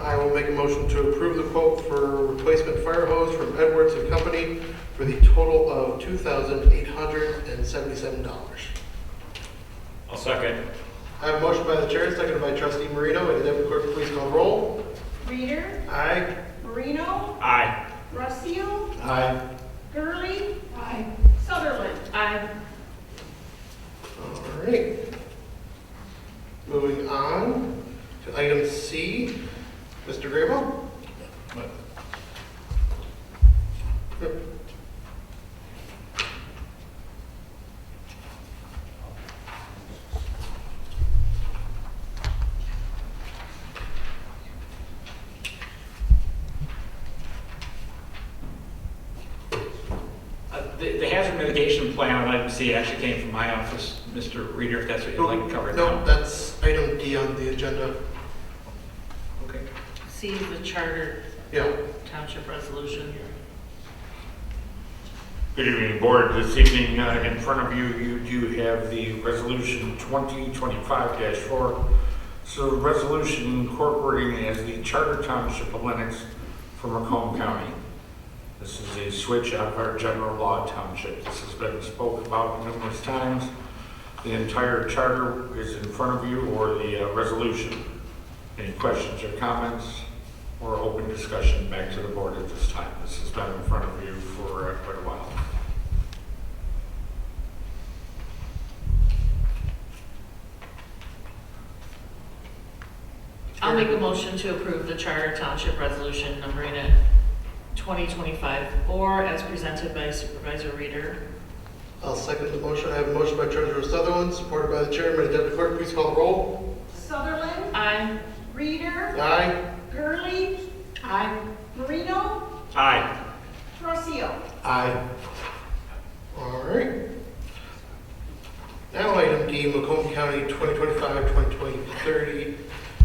I will make a motion to approve the quote for replacement fire hose from Edwards and Company for the total of $2,877. I'll second. I have a motion by the chair, seconded by Trustee Marino. May the Deputy Clerk please call the roll. Reader? Aye. Marino? Aye. Rossio? Aye. Gurley? Aye. Sutherland? Aye. All right. Moving on to item C. Mr. Grabo? The hazard mitigation plan on item C actually came from my office, Mr. Reader, if that's what you'd like to cover now. No, that's item D on the agenda. Okay. See the charter Yeah. township resolution. Good evening, board. This evening in front of you, you do have the resolution 2025-4. So resolution incorporating as the charter township of Lenox for Macomb County. This is a switch out of our general law township. This has been spoke about numerous times. The entire charter is in front of you, or the resolution. Any questions or comments or open discussion back to the board at this time? This has been in front of you for quite a while. I'll make a motion to approve the charter township resolution numbering it 2025-4 as presented by Supervisor Reader. I'll second the motion. I have a motion by Treasurer Sutherland, supported by the chairman. May the Deputy Clerk please call the roll. Sutherland? Aye. Reader? Aye. Gurley? Aye. Marino? Aye. Rossio? Aye. All right. Now item D, Macomb County 2025-2030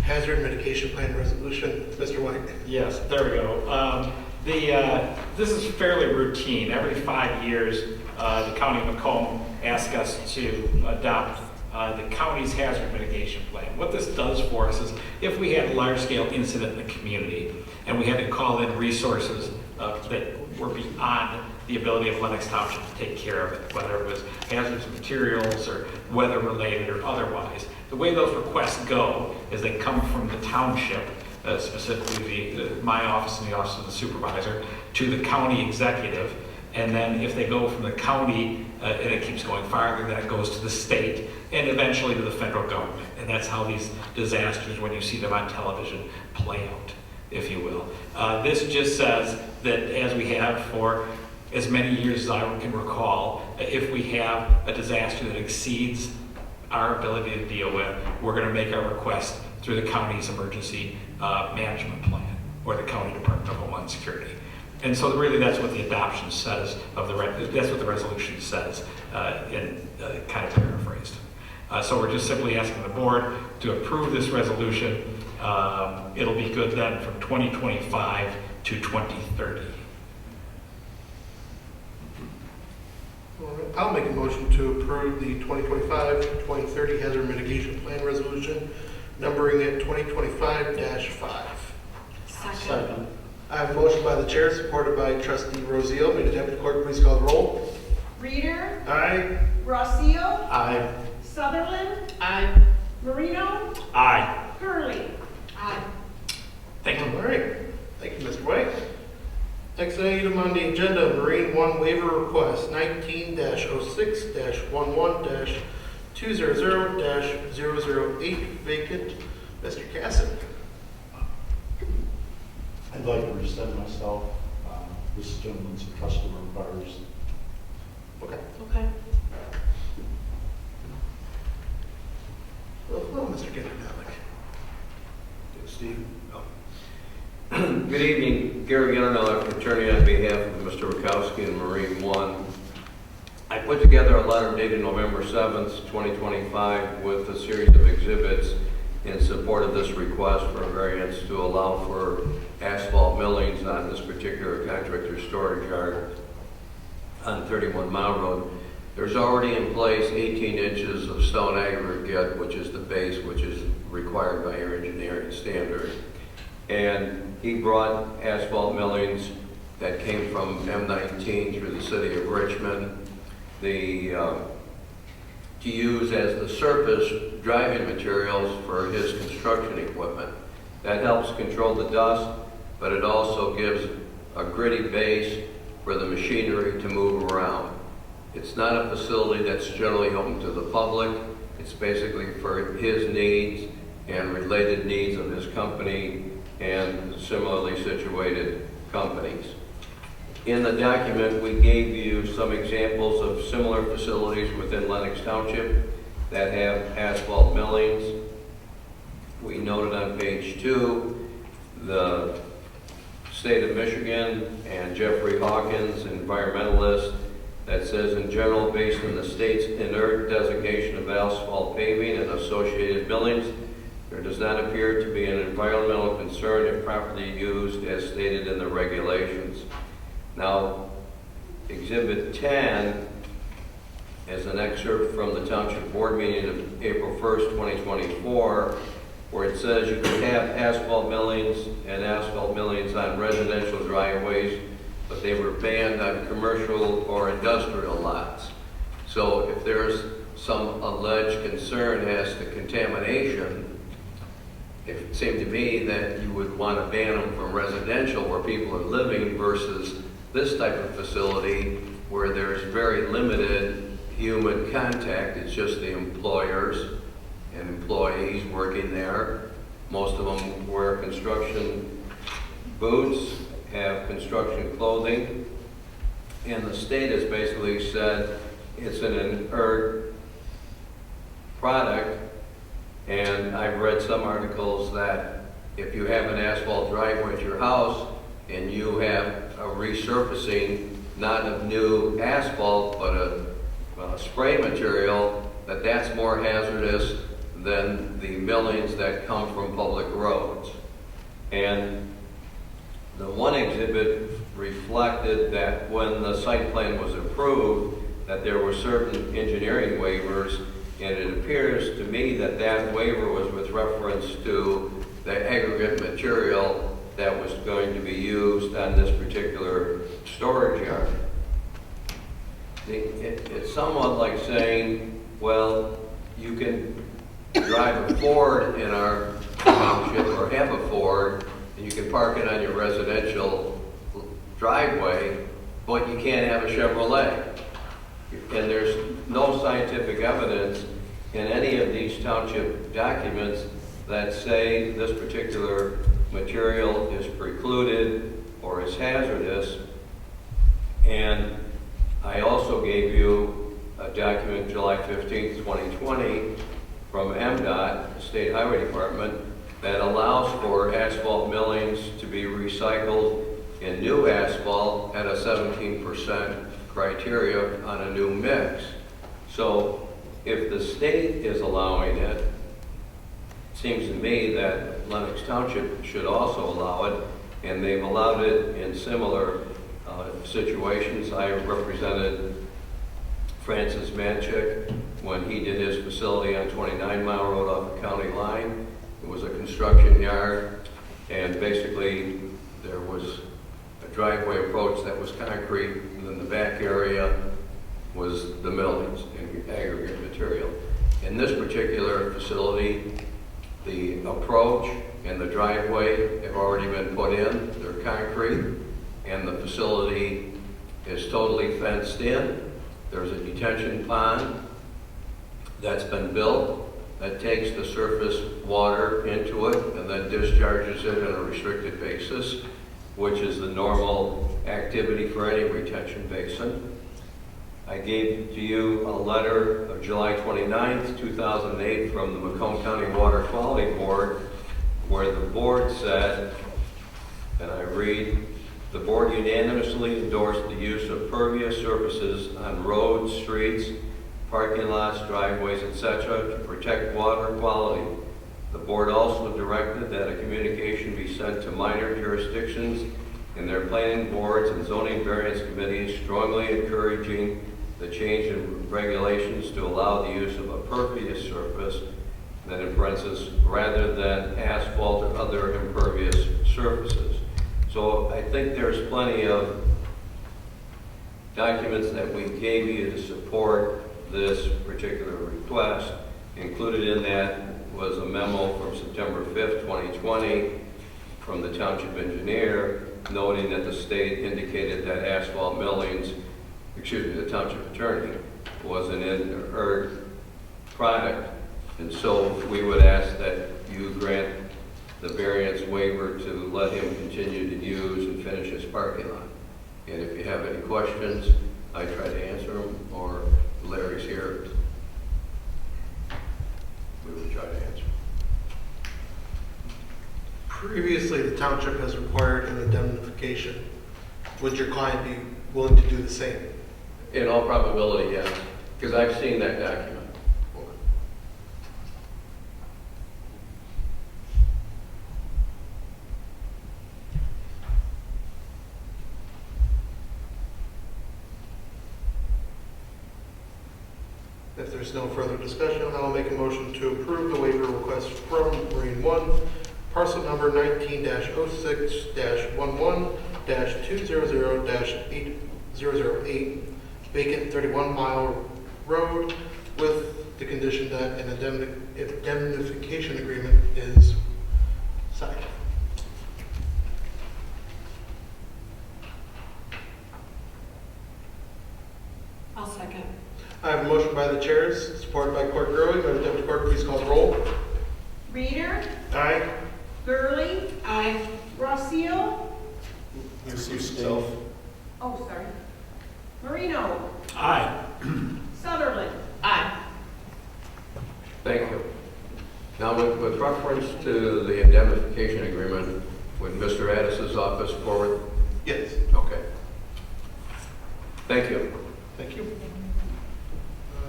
Hazard Mitigation Plan Resolution. Mr. White. Yes, there we go. This is fairly routine. Every 5 years, the County of Macomb asks us to adopt the county's hazard mitigation plan. What this does for us is if we had a large-scale incident in the community and we had to call in resources that were beyond the ability of Lenox Township to take care of it, whether it was hazardous materials or weather-related or otherwise. The way those requests go is they come from the township, specifically my office and the office of the supervisor, to the county executive. And then if they go from the county, and it keeps going farther, then it goes to the state and eventually to the federal government. And that's how these disasters, when you see them on television, play out, if you will. This just says that, as we have for as many years as I can recall, if we have a disaster that exceeds our ability to deal with, we're going to make our request through the county's emergency management plan or the county Department of Homeland Security. And so really that's what the adoption says of that's what the resolution says, in kind of paraphrased. So we're just simply asking the board to approve this resolution. It'll be good then from 2025 to 2030. All right, I'll make a motion to approve the 2025-2030 Hazard Mitigation Plan Resolution, numbering it 2025-5. Second. I have a motion by the chair, supported by Trustee Rosio. May the deputy clerk please call the roll. Reader. Aye. Rossio. Aye. Sutherland. Aye. Marino. Aye. Curley. Aye. Thank you. All right. Thank you, Mr. White. Next item on the agenda, Marine One waiver request 19-06-11-200-008 vacant. Mr. Casson. I'd like to rescind myself. This gentleman's a customer of ours. Okay. Okay. Well, Mr. Genderdalik. Steve. Good evening, Gary Genderdalik, attorney on behalf of Mr. Rakowski and Marine One. I put together a letter dated November 7th, 2025 with a series of exhibits in support of this request for a variance to allow for asphalt millings on this particular contractor storage yard on 31 Mile Road. There's already in place 18 inches of stone aggregate, which is the base, which is required by your engineering standard. And he brought asphalt millings that came from M19 through the city of Richmond, to use as the surface driving materials for his construction equipment. That helps control the dust, but it also gives a gritty base for the machinery to move around. It's not a facility that's generally open to the public. It's basically for his needs and related needs of his company and similarly situated companies. In the document, we gave you some examples of similar facilities within Lenox Township that have asphalt millings. We noted on page 2 the state of Michigan and Jeffrey Hawkins, environmentalist, that says, in general, based on the state's inert designation of asphalt paving and associated millings, there does not appear to be an environmental concern if properly used as stated in the regulations. Now, Exhibit 10 is an excerpt from the Township Board meeting of April 1st, 2024, where it says you can have asphalt millings on residential driveways, but they were banned on commercial or industrial lots. So if there's some alleged concern as to contamination, it seemed to me that you would want to ban them from residential where people are living versus this type of facility where there's very limited human contact. It's just the employers and employees working there. Most of them wear construction boots, have construction clothing, and the state has basically said it's an inert product. And I've read some articles that if you have an asphalt driveway at your house and you have a resurfacing, not of new asphalt, but a spray material, that's more hazardous than the millings that come from public roads. And the one exhibit reflected that when the site plan was approved, that there were certain engineering waivers, and it appears to me that that waiver was with reference to the aggregate material that was going to be used on this particular storage yard. It's somewhat like saying, well, you can drive a Ford in our township or have a Ford, and you can park it on your residential driveway, but you can't have a Chevrolet. And there's no scientific evidence in any of these township documents that say this particular material is precluded or is hazardous. And I also gave you a document July 15th, 2020 from MDOT, the State Highway Department, that allows for asphalt millings to be recycled in new asphalt at a 17% criteria on a new mix. So if the state is allowing it, it seems to me that Lenox Township should also allow it, and they've allowed it in similar situations. I represented Francis Manchik when he did his facility on 29 Mile Road off the county line. It was a construction yard, and basically there was a driveway approach that was concrete, and then the back area was the millings and aggregate material. In this particular facility, the approach and the driveway have already been put in. They're concrete, and the facility is totally fenced in. There's a detention pond that's been built that takes the surface water into it and then discharges it on a restricted basis, which is the normal activity for any retention basin. I gave to you a letter of July 29th, 2008 from the Macomb County Water Quality Board, where the board said, and I read, the board unanimously endorsed the use of pervious surfaces on roads, streets, parking lots, driveways, etc. to protect water quality. The board also directed that a communication be sent to minor jurisdictions and their planning boards and zoning variance committees strongly encouraging the change in regulations to allow the use of a pervious surface, then in parentheses, rather than asphalt or other impervious surfaces. So I think there's plenty of documents that we gave you to support this particular request. Included in that was a memo from September 5th, 2020 from the township engineer noting that the state indicated that asphalt millings, the township attorney, was an inert product. And so we would ask that you grant the variance waiver to let him continue to use and finish his parking lot. And if you have any questions, I try to answer them, or Larry's here. We will try to answer. Previously, the township has required an indemnification. Would your client be willing to do the same? In all probability, yes, because I've seen that document. If there's no further discussion, I'll make a motion to approve the waiver request from Marine One, parcel number 19-06-11-200-8008, vacant 31 Mile Road, with the condition that an indemnification agreement is signed. I'll second. I have a motion by the chairs, supported by Clerk Gurley. Madam Deputy Clerk, please call the roll. Reader, Aye. Gurley, Aye. Rossio, Yourself. oh, sorry, Marino, Aye. Sutherland. Aye. Thank you. Now, with reference to the indemnification agreement, would Mr. Addis's office forward? Yes. Okay. Thank you. Thank you.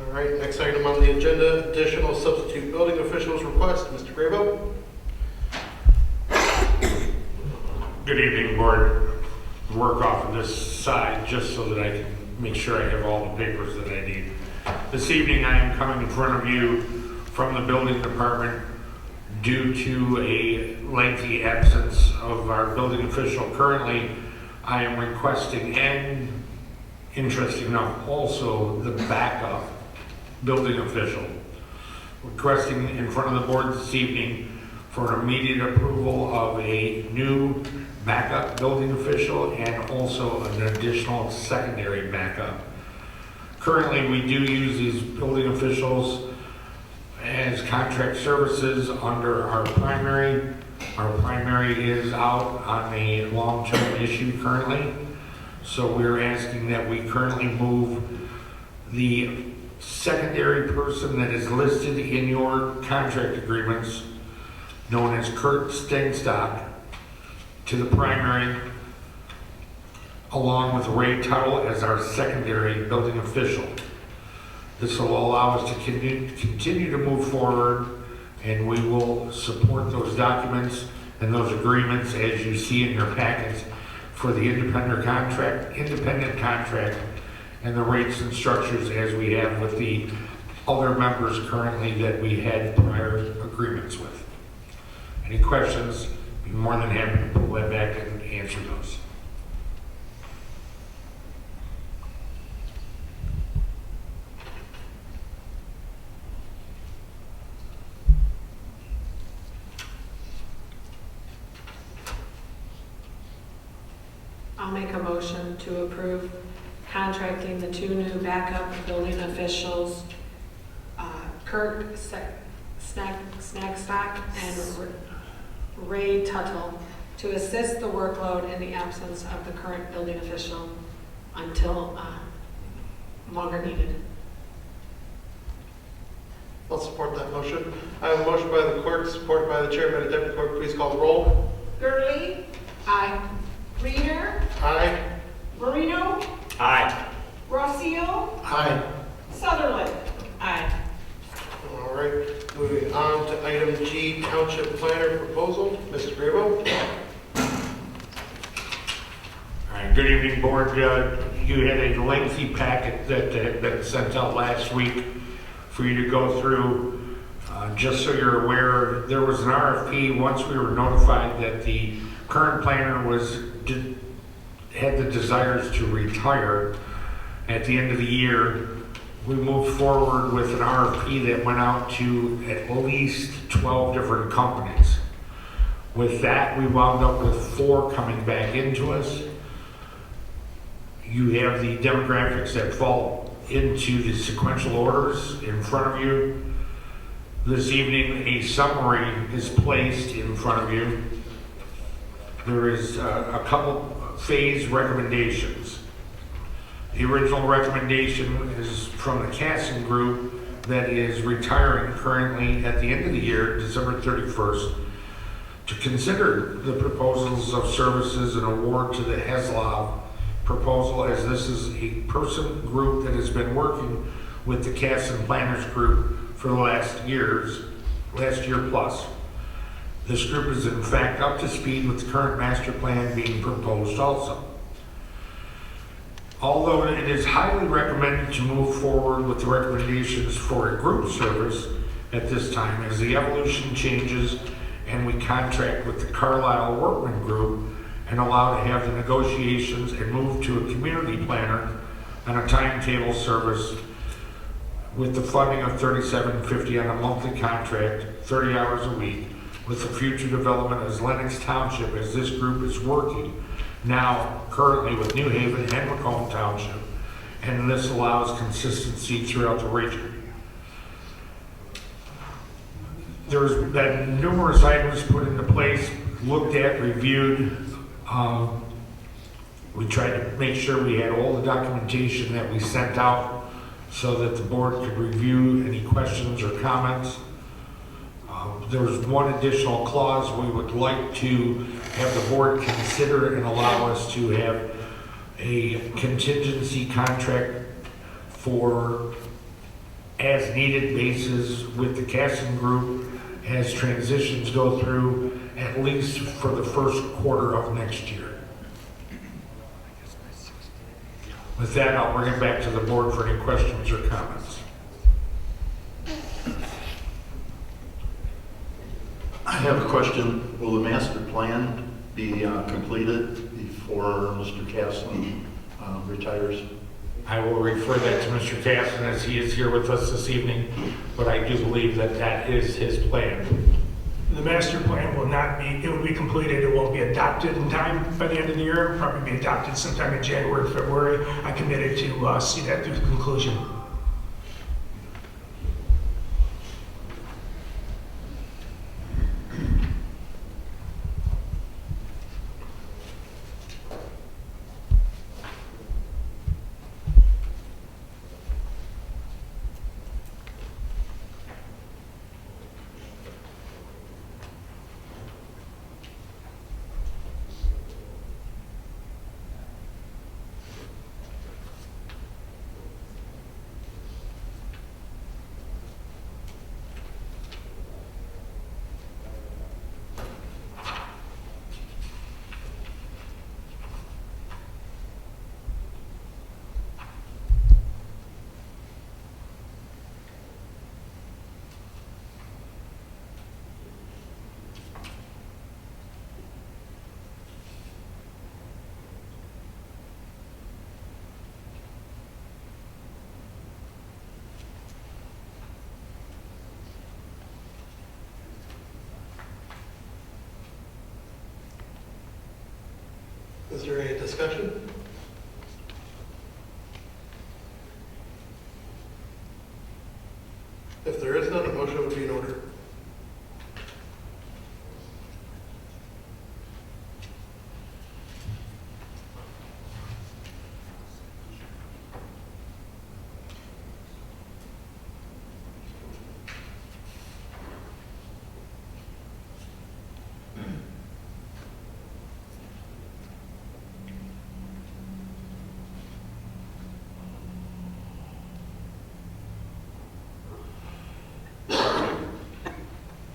All right, next item on the agenda, additional substitute building officials request. Mr. Grabo. Good evening, board. Work off of this side just so that I can make sure I have all the papers that I need. This evening I am coming in front of you from the building department due to a lengthy absence of our building official. Currently, I am requesting interesting enough, also the backup building official. Requesting in front of the board this evening for an immediate approval of a new backup building official and also an additional secondary backup. Currently, we do use these building officials as contract services under our primary. Our primary is out on a long-term issue currently. So we're asking that we currently move the secondary person that is listed in your contract agreements, known as Kurt Stengstock, to the primary, along with Ray Tuttle as our secondary building official. This will allow us to continue to move forward, and we will support those documents and those agreements as you see in your packets for the independent contract, and the rates and structures as we have with the other members currently that we had prior agreements with. Any questions? Be more than happy to pull that back and answer those. I'll make a motion to approve contracting the two new backup building officials, Kurt Snagstock and Ray Tuttle, to assist the workload in the absence of the current building official until longer needed. I'll support that motion. I have a motion by the clerk, supported by the chair. May the deputy clerk please call the roll. Gurley? Aye. Reader? Aye. Marino? Aye. Rossio? Aye. Sutherland? Aye. All right, moving on to item G, Township Planner Proposal. Mr. Grabo. All right, good evening, board. You had a lengthy packet that had been sent out last week for you to go through. Just so you're aware, there was an RFP once we were notified that the current planner had the desires to retire at the end of the year. We moved forward with an RFP that went out to at least 12 different companies. With that, we wound up with 4 coming back into us. You have the demographics that fall into the sequential orders in front of you. This evening, a summary is placed in front of you. There is a couple phase recommendations. The original recommendation is from the Casson Group that is retiring currently at the end of the year, December 31st, to consider the proposals of services and award to the Heslov proposal, as this is a person group that has been working with the Casson Planners Group for the last year plus. This group is in fact up to speed with the current master plan being proposed also. Although it is highly recommended to move forward with the recommendations for a group service at this time as the evolution changes and we contract with the Carlisle Workman Group and allow to have the negotiations and move to a community planner on a timetable service with the funding of $37.50 on a monthly contract, 30 hours a week, with the future development as Lenox Township, as this group is working now currently with New Haven and Macomb Township, and this allows consistency throughout the region. There's been numerous items put into place, looked at, reviewed. We tried to make sure we had all the documentation that we sent out so that the board could review any questions or comments. There was one additional clause we would like to have the board consider and allow us to have a contingency contract for as needed basis with the Casson Group as transitions go through, at least for the first quarter of next year. With that, I'll bring it back to the board for any questions or comments. I have a question. Will the master plan be completed before Mr. Casson retires? I will refer that to Mr. Casson as he is here with us this evening, but I do believe that that is his plan. The master plan will not be, it will be completed, it won't be adopted in time by the end of the year, it'll probably be adopted sometime in January, February. I committed to see that through conclusion. Is there any discussion? If there is none, a motion would be in order.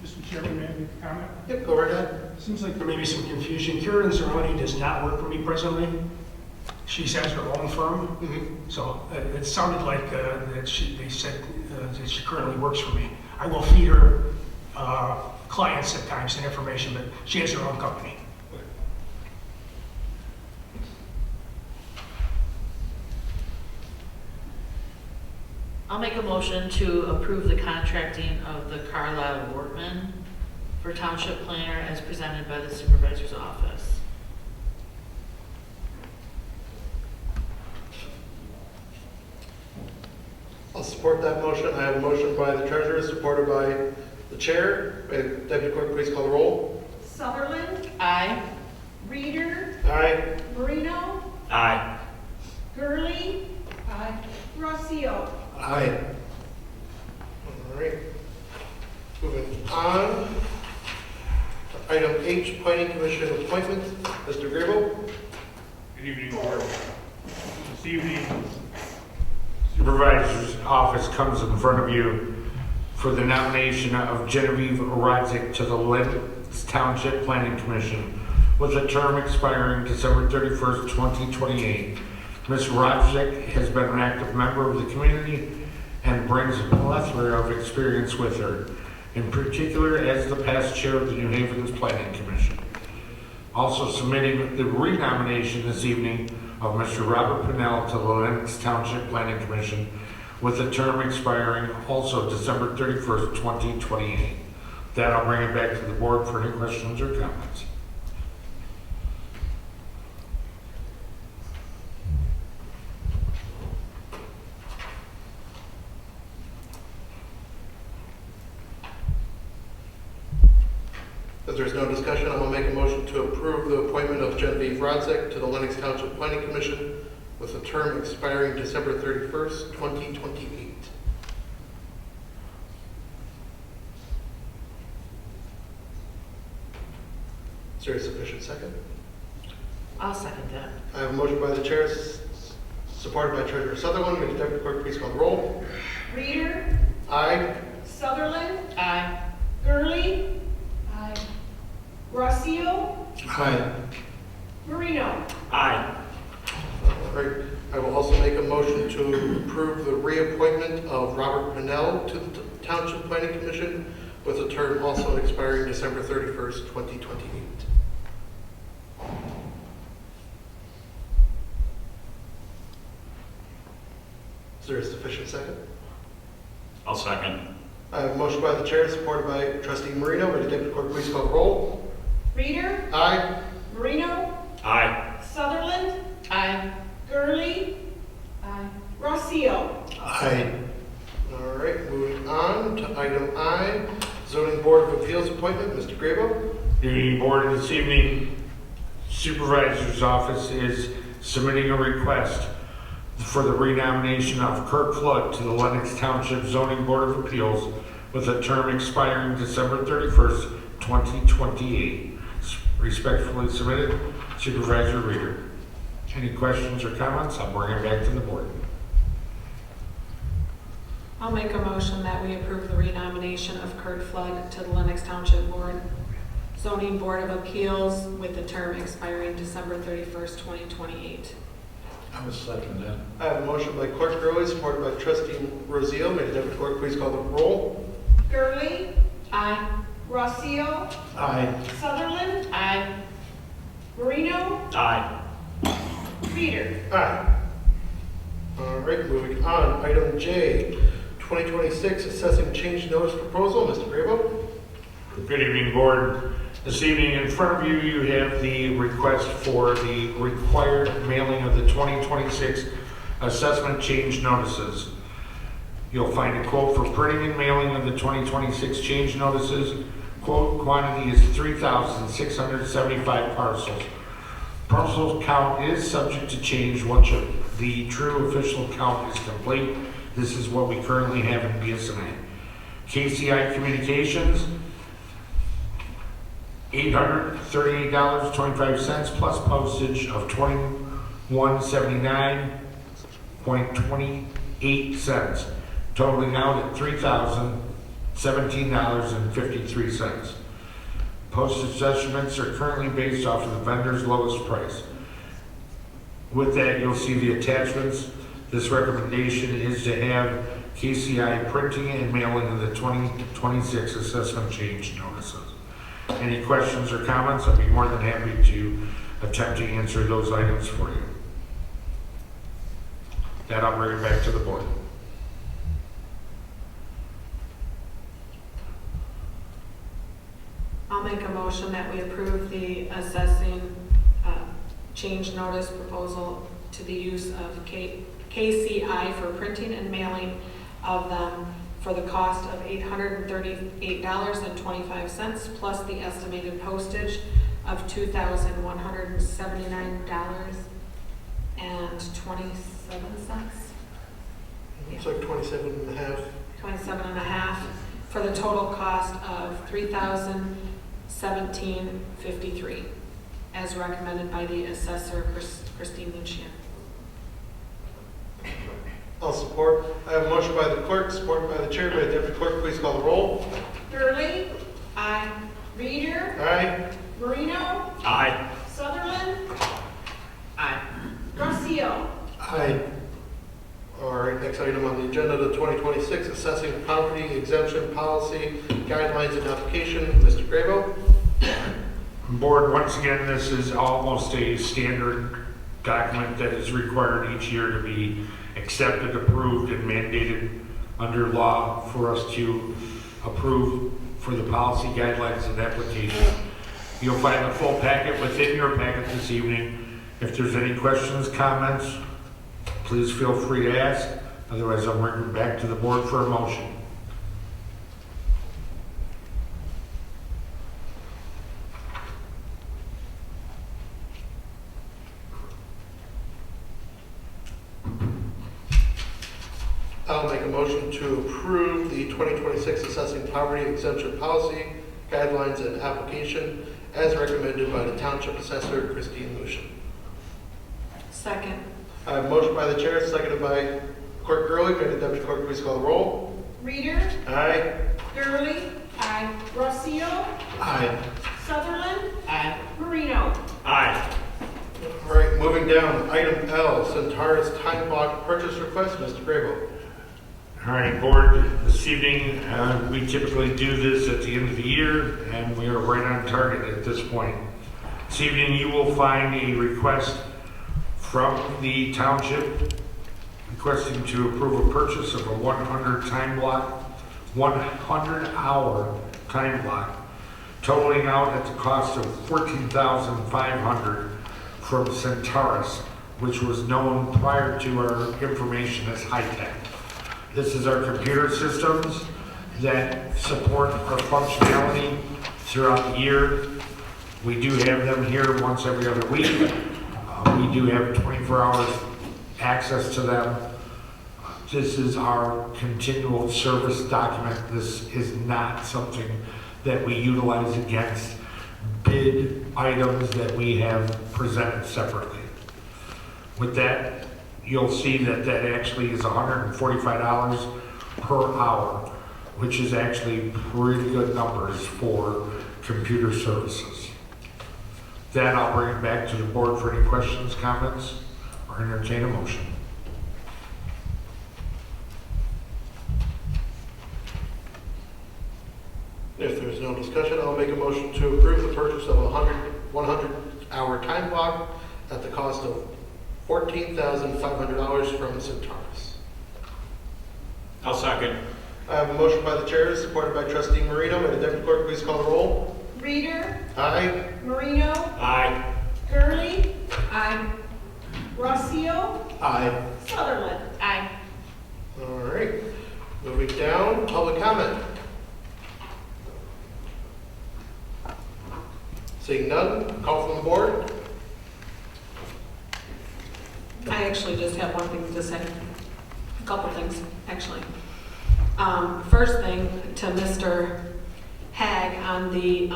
Mr. Chairman, may I make a comment? Yep, go right ahead. Seems like there may be some confusion. Karen Zeroni does not work for me presently. She has her own firm. So it sounded like they said that she currently works for me. I will feed her clients at times and information, but she has her own company. I'll make a motion to approve the contracting of the Carlisle Workman for Township Planner as presented by the Supervisor's Office. I'll support that motion. I have a motion by the treasurer, supported by the chair. May the Deputy Clerk please call the roll. Sutherland, Aye. Reader, Aye. Marino, Aye. Gurley, Rossio. Aye. All right. Moving on. Item H, Planning Commission appointment. Mr. Grable. Good evening, Board. This evening, Supervisor's Office comes in front of you for the nomination of Genevieve Rodzik to the Lenox Township Planning Commission with a term expiring December 31st, 2028. Ms. Rodzik has been an active member of the community and brings a plethora of experience with her, in particular as the past chair of the New Haven's Planning Commission. Also submitting the renomination this evening of Mr. Robert Pinnell to the Lenox Township Planning Commission with a term expiring also December 31st, 2028. That I'll bring it back to the board for any questions or comments. If there's no discussion, I will make a motion to approve the appointment of Genevieve Rodzik to the Lenox Township Planning Commission with a term expiring December 31st, 2028. Is there a sufficient second? I'll second that. I have a motion by the chair, supported by Treasurer Sutherland. May the Deputy Clerk please call the roll. Reader, Aye. Sutherland, Aye. Gurley, Rossio, Aye. Marino. Aye. All right. I will also make a motion to approve the reappointment of Robert Pinnell to the Township Planning Commission with a term also expiring December 31st, 2028. there a sufficient second? I'll second. I have a motion by the chair, supported by trustee Marino. May the deputy clerk please call the roll? Reader, Aye. Marino, Aye. Sutherland, Aye. Gurley, Rossio. Aye. All right, moving on to item I, zoning board of appeals appointment. Mr. Grabo. Good evening, board. This evening, supervisor's office is submitting a request for the renomination of Kirk Flood to the Lenox Township Zoning Board of Appeals with a term expiring December 31st, 2028. Respectfully submitted, Supervisor Reader. Any questions or comments? I'll bring it back to the board. I'll make a motion that we approve the renomination of Kurt Flood to the Lenox Township Zoning Board of Appeals with the term expiring December 31st, 2028. I would second that. I have a motion by Clerk Gurley, supported by trustee Rosio. May the deputy clerk please call the roll? Gurley, Aye. Rossio, Aye. Sutherland, Aye. Marino, Aye. Reader. Aye. All right, moving on. Item J, 2026 assessing change notice proposal. Mr. Grabo. Good evening, board. This evening in front of you, you have the request for the required mailing of the 2026 assessment change notices. You'll find a quote for printing and mailing of the 2026 change notices. Quote quantity is 3,675 parcels. Parcel count is subject to change once the true official count is complete. This is what we currently have in BSNA. KCI Communications, $838.25 plus postage of $2179.28, totaling out at $3,017.53. Postage estimates are currently based off of the vendor's lowest price. With that, you'll see the attachments. This recommendation is to have KCI printing and mailing of the 2026 assessment change notices. Any questions or comments? I'd be more than happy to attempt to answer those items for you. That I'll bring it back to the board. I'll make a motion that we approve the assessing change notice proposal to the use of KCI for printing and mailing of them for the cost of $838.25 plus the estimated postage of $2,179.27. Looks like 27 and a half. 27 and a half for the total cost of $3,017.53 as recommended by the assessor Christine Lucian. I'll support. I have a motion by the clerk, supported by the chair. May the deputy clerk please call the roll? Gurley, Aye. Reader, Aye. Marino, Aye. Sutherland, Aye. Rossio. Aye. All right, next item on the agenda, the 2026 assessing property exemption policy guidelines and application. Mr. Grabo. Board, once again, this is almost a standard document that is required each year to be accepted, approved, and mandated under law for us to approve for the policy guidelines and application. You'll find the full packet within your packet this evening. If there's any questions, comments, please feel free to ask. Otherwise, I'll bring it back to the board for a motion. I'll make a motion to approve the 2026 assessing poverty exemption policy guidelines and application as recommended by the Township Assessor Christine Lucian. Second. I have a motion by the chair, seconded by Clerk Gurley. May the deputy clerk please call the roll? Reader, Aye. Gurley, Aye. Rossio, Aye. Sutherland, Aye. Marino. Aye. All right, moving down, item L, Centaurus time clock purchase request. Mr. Grabo. All right, board, this evening, we typically do this at the end of the year, and we are right on target at this point. This evening, you will find a request from the township requesting to approve a purchase of a 100-hour time block, totaling out at the cost of $14,500 from Centaurus, which was known prior to our information as High-Tech. This is our computer systems that support our functionality throughout the year. We do have them here once every other week. We do have 24 hours access to them. This is our continual service document. This is not something that we utilize against bid items that we have presented separately. With that, you'll see that that actually is $145 per hour, which is actually pretty good numbers for computer services. Then I'll bring it back to the board for any questions, comments, or entertain a motion. If there's no discussion, I'll make a motion to approve the purchase of a 100-hour time block at the cost of $14,500 from Centaurus. I'll second. I have a motion by the chair, supported by trustee Marino. May the deputy clerk please call the roll? Reader, Aye. Marino, Aye. Gurley. Aye. Rossio, Aye. Sutherland. Aye. All right. Moving down, public comment. Seeing none, call from the board. I actually just have one thing to say. A couple things, actually. First thing to Mr. Hag on the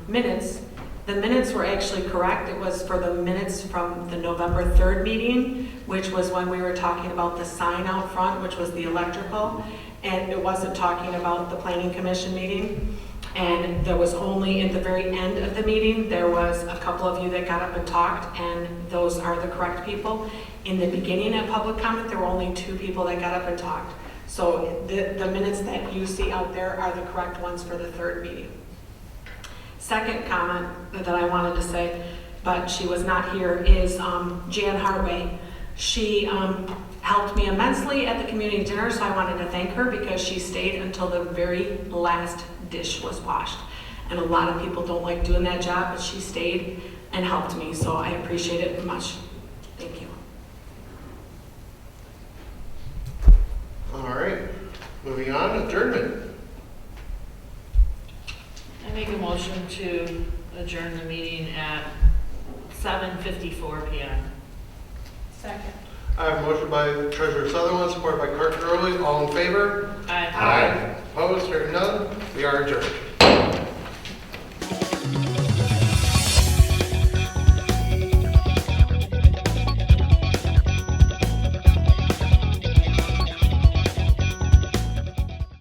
minutes. The minutes were actually correct. It was for the minutes from the November 3rd meeting, which was when we were talking about the sign out front, which was the electrical. And it wasn't talking about the planning commission meeting. And there was only at the very end of the meeting, there was a couple of you that got up and talked, and those are the correct people. In the beginning of public comment, there were only 2 people that got up and talked. So the minutes that you see out there are the correct ones for the 3rd meeting. Second comment that I wanted to say, but she was not here, is Jan Hartway. She helped me immensely at the community dinner, so I wanted to thank her because she stayed until the very last dish was washed. And a lot of people don't like doing that job, but she stayed and helped me, so I appreciate it much. Thank you. All right. Moving on, adjournment. I make a motion to adjourn the meeting at 7:54 p.m. Second. I have a motion by Treasurer Sutherland, supported by Clerk Gurley. All in favor? Aye. Opposed, hearing none, we are adjourned.